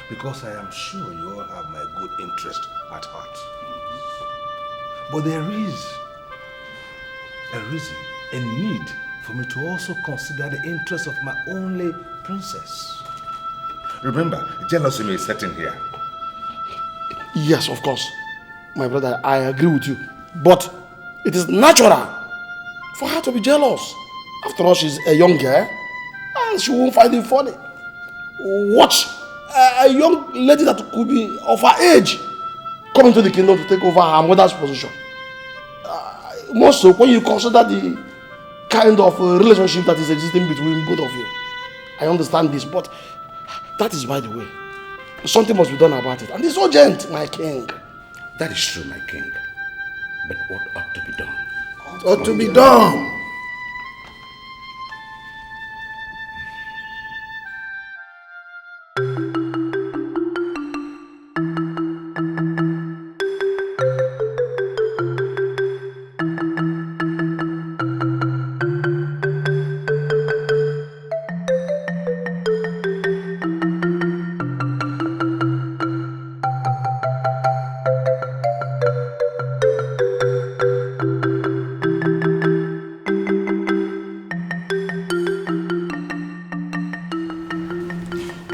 Because I am sure you all have my good interest at heart. But there is a reason, a need for me to also consider the interest of my only princess. Remember, jealousy may set in here. Yes, of course. My brother, I agree with you. But it is natural for her to be jealous. After all, she's a young girl and she won't find it funny. Watch a young lady that could be of her age come into the kingdom to take over her mother's position. More so when you consider the kind of relationship that is existing between both of you. I understand this, but that is by the way. Something must be done about it. And it's urgent, my king. That is true, my king. But what ought to be done? Ought to be done.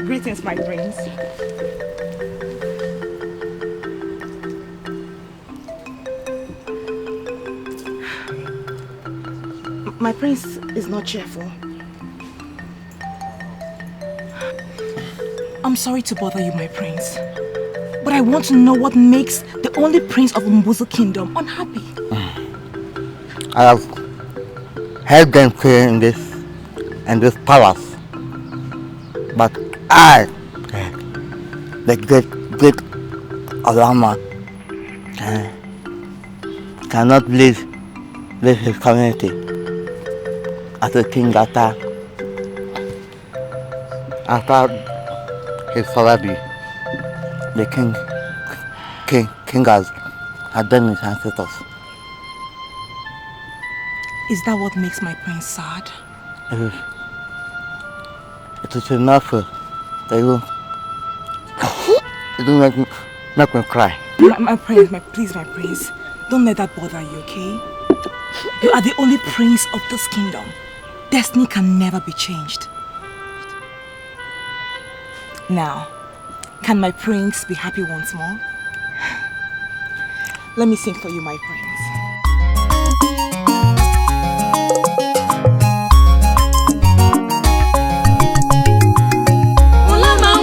Greetings, my prince. My prince is not cheerful. I'm sorry to bother you, my prince. But I want to know what makes the only prince of Mbuzu kingdom unhappy. I have helped them stay in this palace. But I, the great Uloma, cannot leave his community as a king after his father, the king has done his ancestors. Is that what makes my prince sad? It is enough. It will make me cry. My prince, please, my prince, don't let that bother you, okay? You are the only prince of this kingdom. Destiny can never be changed. Now, can my prince be happy once more? Let me sing for you, my prince. Ulama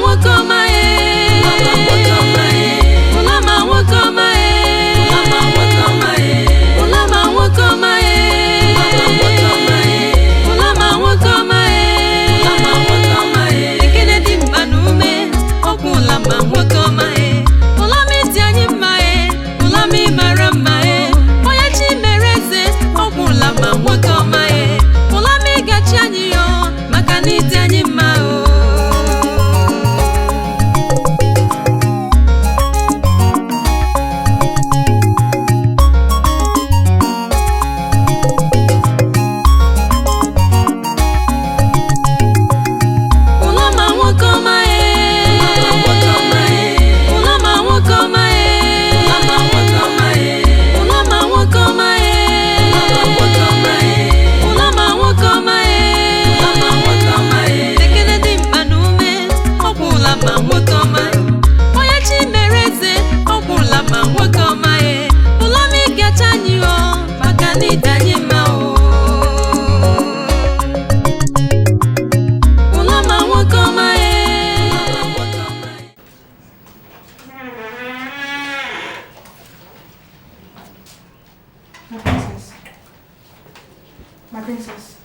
My princess.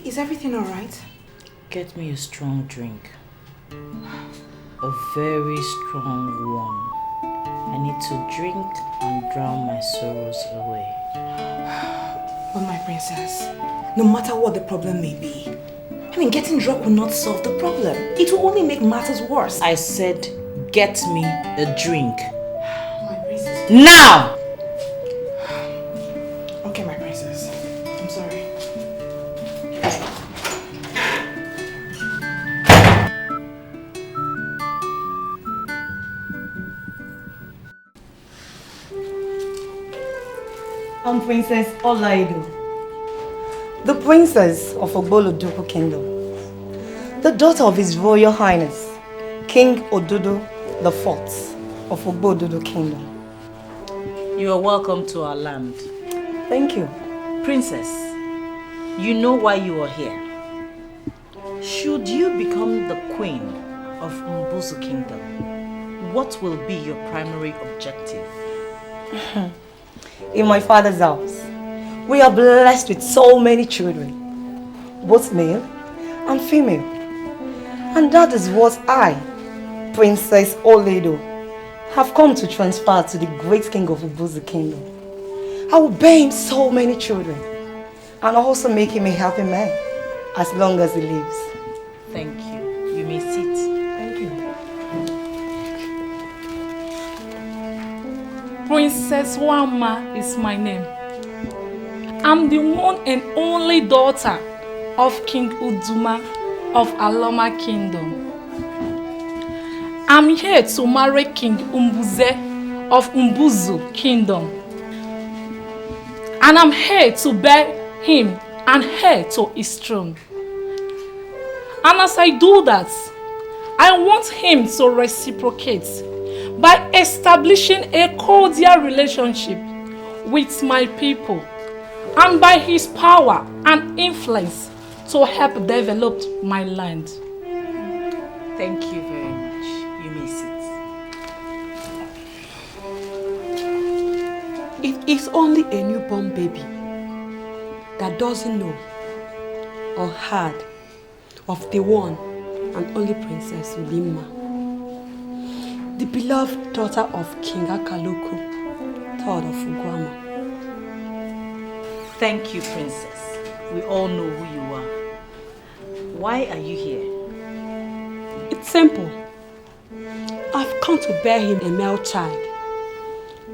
Is everything alright? Get me a strong drink. A very strong one. I need to drink and drown my sorrows away. But my princess, no matter what the problem may be, I mean, getting drunk will not solve the problem. It will only make matters worse. I said, get me a drink. My princess. Now! Okay, my princess. I'm sorry. I'm Princess Ini Edo, the princess of Ogbolodoko Kingdom, the daughter of His Royal Highness, King Ododo IV of Ogbolodoko Kingdom. You are welcome to our land. Thank you. Princess, you know why you are here. Should you become the queen of Mbuzu Kingdom, what will be your primary objective? In my father's house, we are blessed with so many children, both male and female. And that is what I, Princess Ini Edo, have come to transfer to the great king of Mbuzu Kingdom. I will bear him so many children and also make him a happy man as long as he lives. Thank you. You may sit. Thank you. Princess Wama is my name. I'm the one and only daughter of King Uduma of Uloma Kingdom. I'm here to marry King Mbuze of Mbuzu Kingdom. And I'm here to bear him and heir to his throne. And as I do that, I want him to reciprocate by establishing a cordial relationship with my people and by his power and influence to help develop my land. Thank you very much. You may sit. It is only a newborn baby that doesn't know or heard of the one and only Princess Uloma, the beloved daughter of King Akaloko, third of Ugwama. Thank you, Princess. We all know who you are. Why are you here? It's simple. I've come to bear him a male child,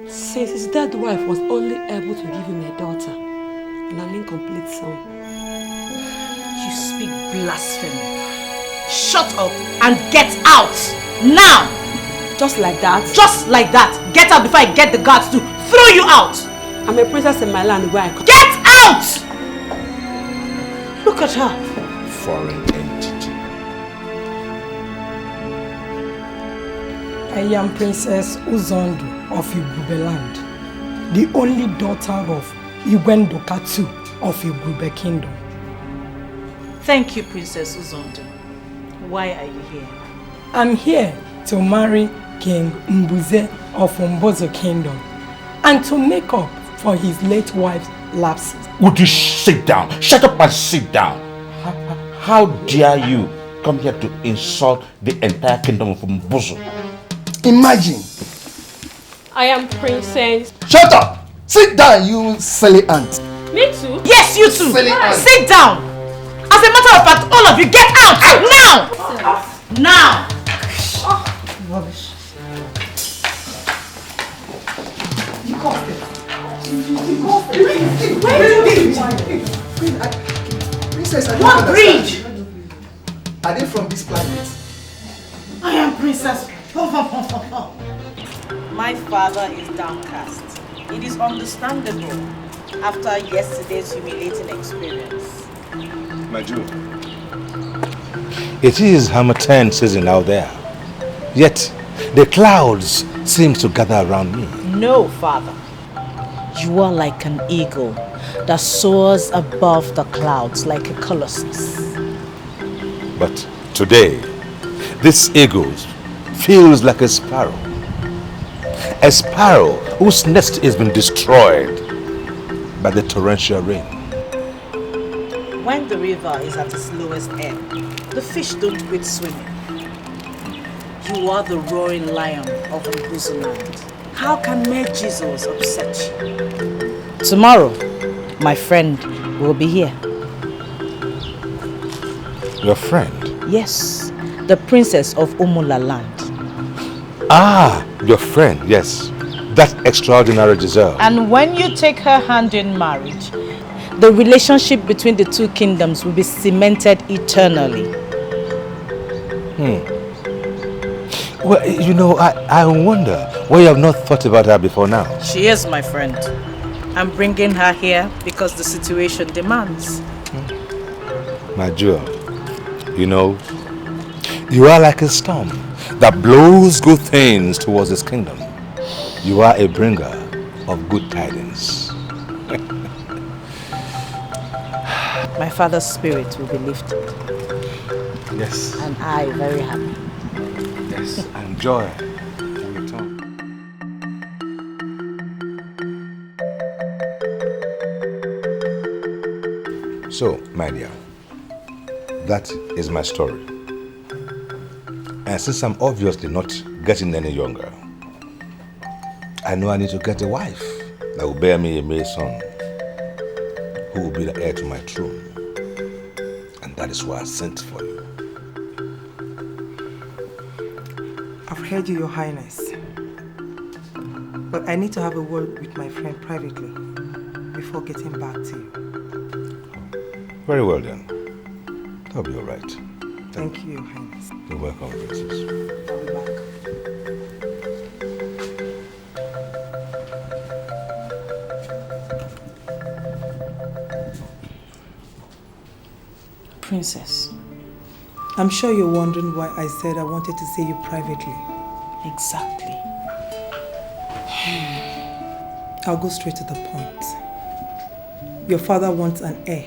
since his dead wife was only able to give him a daughter and an incomplete son. You speak blasphemy. Shut up and get out! Now! Just like that? Just like that! Get out before I get the guards to throw you out! I'm a princess in my land where I could... Get out! Look at her. Foreign entity. I am Princess Uzondu of Igube land, the only daughter of Igwendoka II of Igube Kingdom. Thank you, Princess Uzondu. Why are you here? I'm here to marry King Mbuze of Mbuzu Kingdom and to make up for his late wife's lapses. Would you sit down? Shut up and sit down. How dare you come here to insult the entire kingdom of Mbuzu? Imagine. I am Princess. Shut up! Sit down, you silly ant. Me too? Yes, you too. Silly ant. Sit down. As a matter of fact, all of you get out now! Now! Rubbish. Princess, I don't What understand. breed? Are they from this planet? I am Princess. My father is downcast. It is understandable after yesterday's humiliating experience. My Jew. It is Hamatan season out there. Yet the clouds seem to gather around me. No, father. You are like an eagle that soars above the clouds like a colossus. But today, this eagle feels like a sparrow. A sparrow whose nest has been destroyed by the torrential rain. When the river is at its lowest ebb, the fish don't quit swimming. You are the roaring lion of Mbuzu land. How can mere Jesus upset you? Tomorrow, my friend will be here. Your friend? Yes, the princess of Umula land. Ah, your friend, yes. That extraordinary Giselle. And when you take her hand in marriage, the relationship between the two kingdoms will be cemented eternally. Well, you know, I wonder why you have not thought about her before now. She is my friend. I'm bringing her here because the situation demands. My jewel, you know, you are like a storm that blows good things towards his kingdom. You are a bringer of good tidings. My father's spirit will be lifted. Yes. And I very happy. Yes, and joy will return. So, my dear, that is my story. And since I'm obviously not getting any younger, I know I need to get a wife that will bear me a male son who will be the heir to my throne. And that is why I sent for you. I've heard you, Your Highness. But I need to have a word with my friend privately before getting back to you. Very well then. That'll be all right. Thank you, Your Highness. You're welcome, Princess. I'll be back. Princess. I'm sure you're wondering why I said I wanted to see you privately. Exactly. I'll go straight to the point. Your father wants an heir.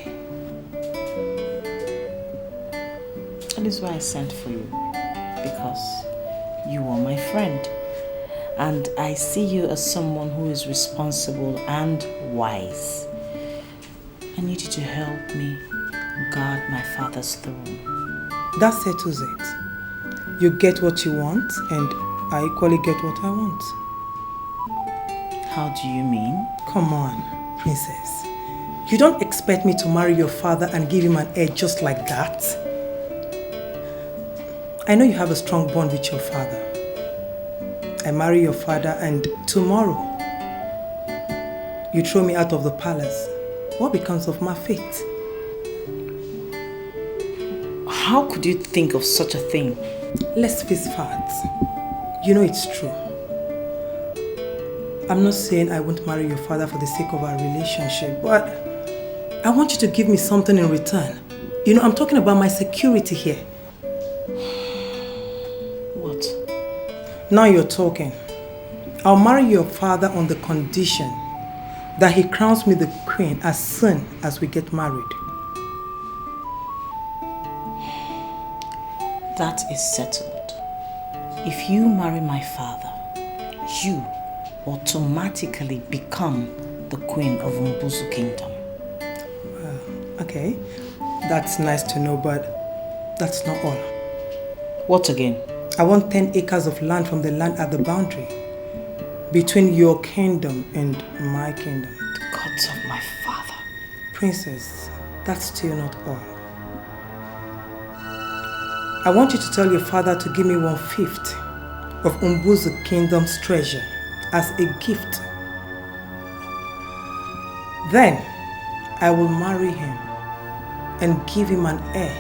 That is why I sent for you. Because you are my friend. And I see you as someone who is responsible and wise. I need you to help me guard my father's throne. That settles it. You get what you want, and I equally get what I want. How do you mean? Come on, princess. You don't expect me to marry your father and give him an heir just like that? I know you have a strong bond with your father. I marry your father and tomorrow you throw me out of the palace. What becomes of my fate? How could you think of such a thing? Let's face facts. You know it's true. I'm not saying I won't marry your father for the sake of our relationship, but I want you to give me something in return. You know, I'm talking about my security here. What? Now you're talking. I'll marry your father on the condition that he crowns me the queen as soon as we get married. That is settled. If you marry my father, you automatically become the queen of Mbuzu Kingdom. Okay, that's nice to know, but that's not all. What again? I want 10 acres of land from the land at the boundary between your kingdom and my kingdom. The gods of my father. Princess, that's still not all. I want you to tell your father to give me 1/5 of Mbuzu Kingdom's treasure as a gift. Then, I will marry him and give him an heir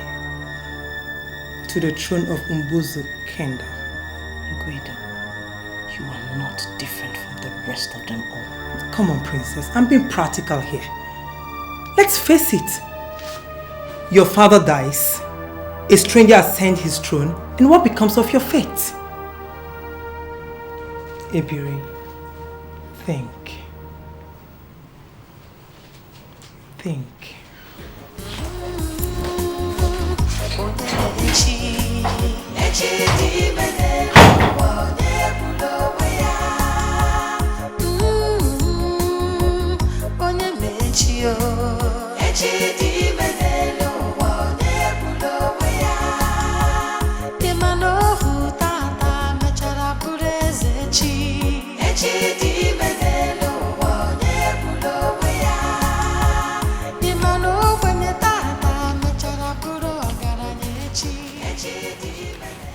to the throne of Mbuzu Kingdom. Guido, you are not different from the rest of them all. Come on, princess, I'm being practical here. Let's face it. Your father dies. A stranger ascends his throne, and what becomes of your fate? Ebiri, think. Think.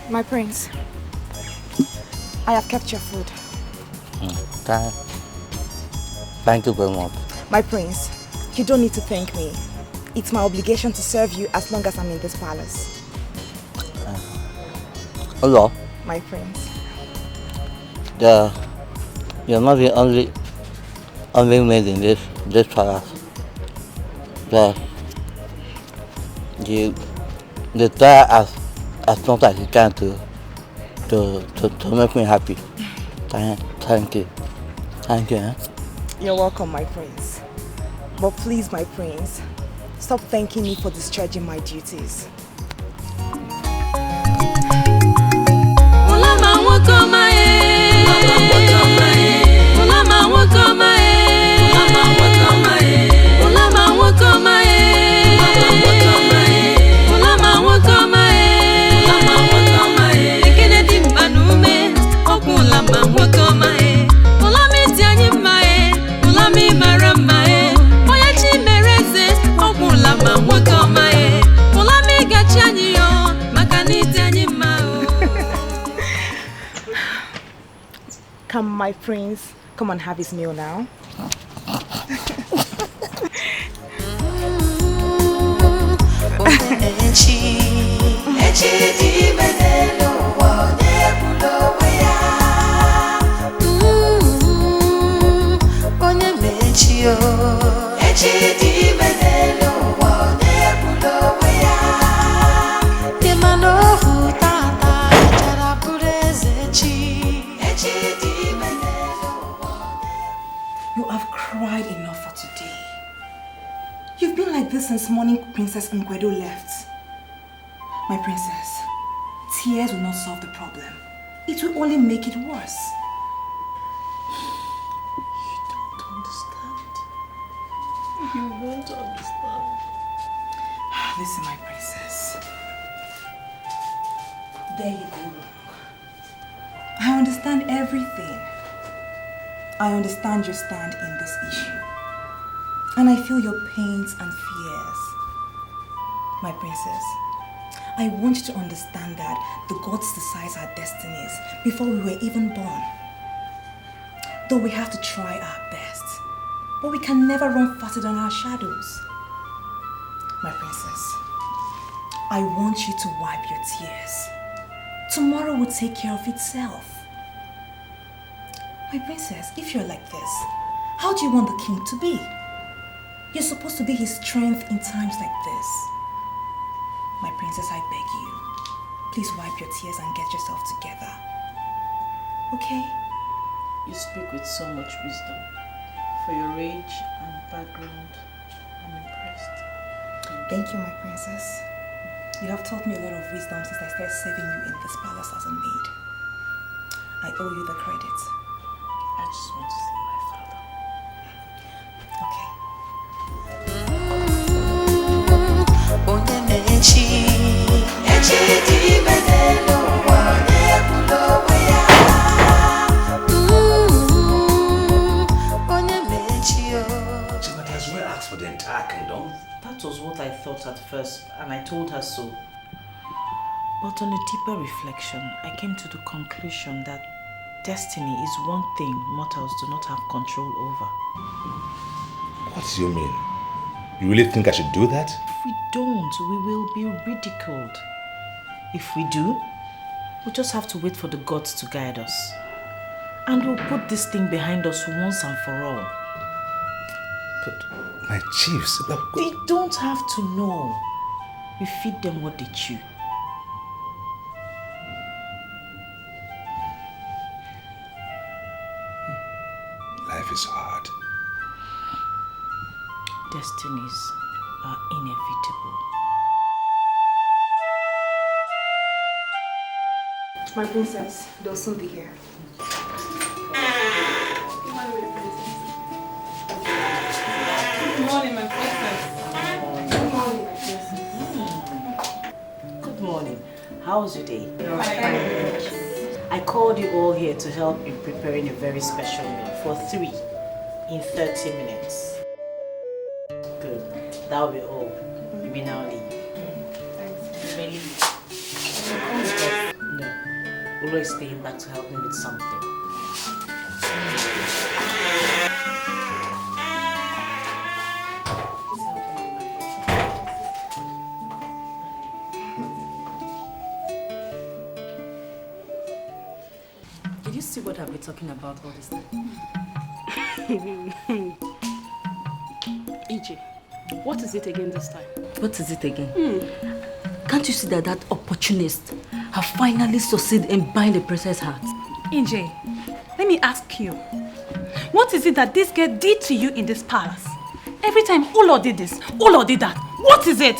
My prince, I have kept your food. Thank you very much. My prince, you don't need to thank me. It's my obligation to serve you as long as I'm in this palace. Hello. My prince. You're not the only maid in this palace. They try as much as you can to make me happy. Thank you. Thank you. Eh? You're welcome, my prince. But please, my prince, stop thanking me for discharging my duties. Come, my prince, come and have his meal now. You have cried enough for today. You've been like this since morning Princess Nkwedo left. My princess, tears will not solve the problem. It will only make it worse. You won't understand. Listen, my princess. There you go wrong. I understand everything. I understand your stand in this issue. And I feel your pains and fears. My princess, I want you to understand that the gods decide our destinies before we were even born. Though we have to try our best, but we can never run faster than our shadows. My princess, I want you to wipe your tears. Tomorrow will take care of itself. My princess, if you're like this, how do you want the king to be? You're supposed to be his strength in times like this. My princess, I beg you, please wipe your tears and get yourself together. Okay? You speak with so much wisdom. For your age and background, I'm impressed. Thank you, my princess. You have taught me a lot of wisdom since I started serving you in this palace as a maid. I owe you the credit. I just want to see my father. Okay. So but has we asked for the entire kingdom? That was what I thought at first, and I told her so. But on a deeper reflection, I came to the conclusion that destiny is one thing mortals do not have control over. What do you mean? You really think I should do that? If we don't, we will be ridiculed. If we do, we'll just have to wait for the gods to guide us. And we'll put this thing behind us once and for all. But my chiefs... They don't have to know. We feed them what they chew. Life is hard. Destinies are inevitable. My princess, they'll soon be here. Good morning, my princess. Good morning, my princess. Good morning. How was your day? I called you all here to help in preparing a very special meal for 3 in 30 minutes. Good. That will be all. You may now leave. Thanks. You may leave. No, Ulo is staying back to help me with something. Did you see what I've been talking about all this time? EJ, what is it again this time? What is it again? Can't you see that that opportunist have finally succeeded in buying the princess heart? EJ, let me ask you. What is it that this girl did to you in this palace? Every time Ulo did this, Ulo did that. What is it?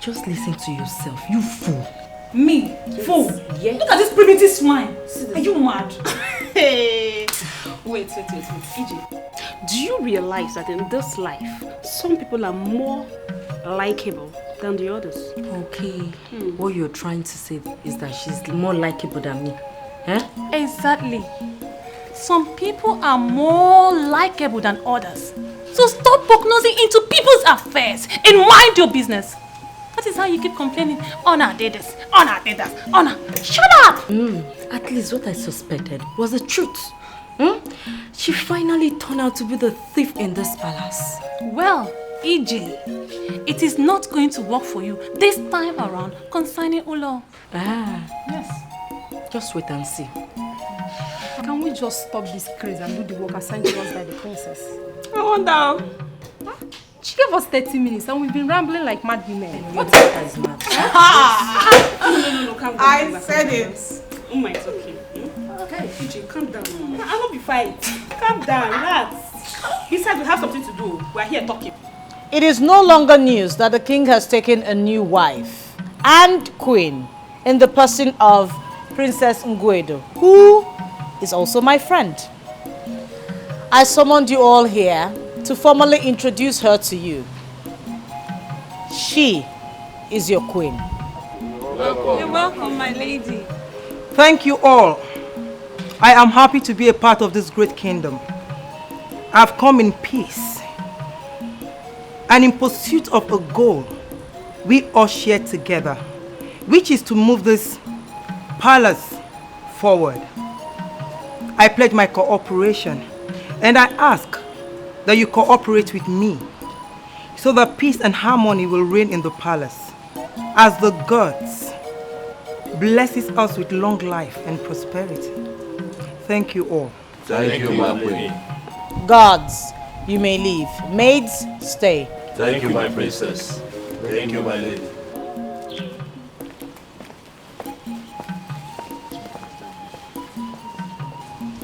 Just listen to yourself, you fool. Me? Yes. Fool? Yes. Look at this primitive swine. Are you mad? Hey. Wait. EJ, do you realize that in this life, some people are more likable than the others? Okay. What you're trying to say is that she's more likable than me. Eh? Exactly. Some people are more likable than others. So stop poke nosing into people's affairs and mind your business. That is how you keep complaining. Honor did this, Honor did that, Honor. Shut up! At least what I suspected was the truth. She finally turned out to be the thief in this palace. Well, EJ, it is not going to work for you this time around concerning Ulo. Yes. Just wait and see. Can we just stop this craze and do the work assigned to us by the princess? I wonder. She gave us 30 minutes and we've been rambling like mad women. What is mad? No, calm down. I said it. Oh my, it's okay. Okay, EJ, calm down. I'll not be fight. Calm down, relax. Besides, we have something to do. We're here talking. It is no longer news that the king has taken a new wife and queen in the person of Princess Nwankwo, who is also my friend. I summoned you all here to formally introduce her to you. She is your queen. You're welcome, my lady. Thank you all. I am happy to be a part of this great kingdom. I've come in peace and in pursuit of a goal we all share together, which is to move this palace forward. I pledge my cooperation and I ask that you cooperate with me so that peace and harmony will reign in the palace as the gods blesses us with long life and prosperity. Thank you all. Thank you, my queen. Gods, you may leave. Maids, stay. Thank you, my princess. Thank you, my lady.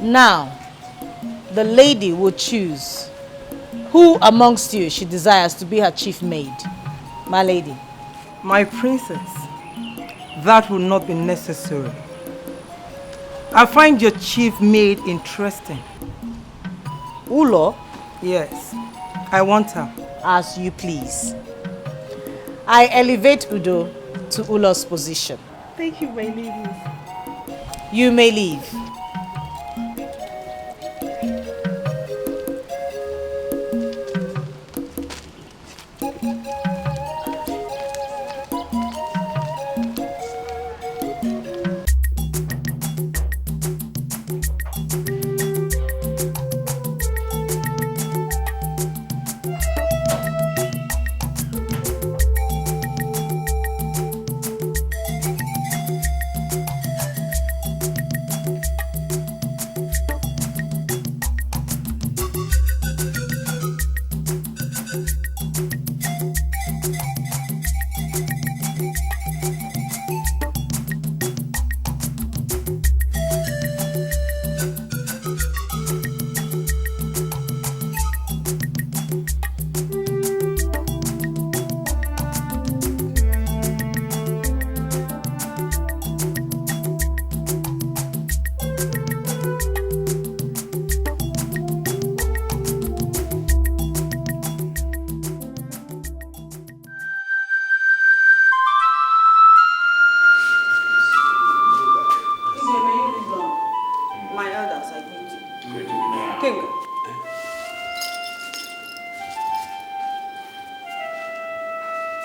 Now, the lady will choose who amongst you she desires to be her chief maid. My lady. My princess, that will not be necessary. I find your chief maid interesting. Ulo? Yes, I want her. As you please. I elevate Udo to Ulo's position. Thank you, my lady. You may leave.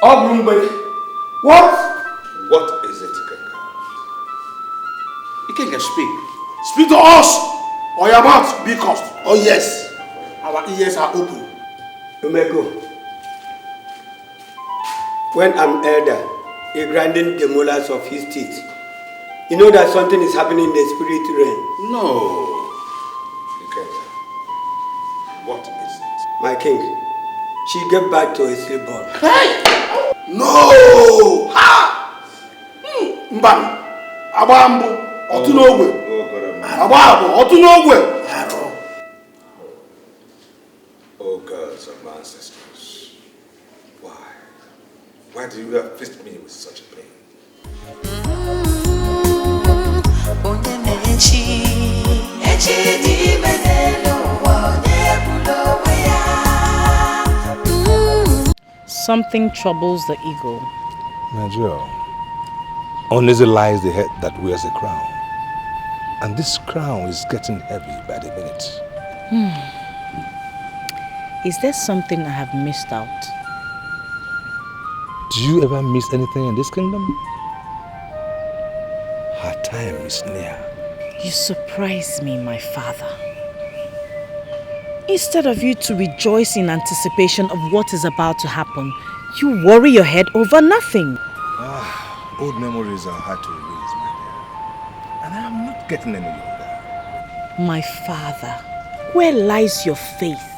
Odimgbe, what? What is it, Kaka? Dikeh can speak. Speak to us, or your mouth be cursed. Oh yes, our ears are open. You may go. When I'm elder, he grinding the molars of his teeth. You know that something is happening in the spirit realm. No. Dikeh, what is it? My king, she gave birth to a stillborn. Hey! No! Ha! Mbam, Abambo, Otunogwe. Ababo, Otunogwe. Oh gods of my ancestors, why? Why do you afflict me with such a pain? Something troubles the ego. Nigeria, uneasy lies the head that wears a crown. And this crown is getting heavy by the minute. Is there something I have missed out? Do you ever miss anything in this kingdom? Her time is near. You surprise me, my father. Instead of you to rejoice in anticipation of what is about to happen, you worry your head over nothing. Old memories are hard to erase, my dear. And I am not getting any younger. My father, where lies your faith?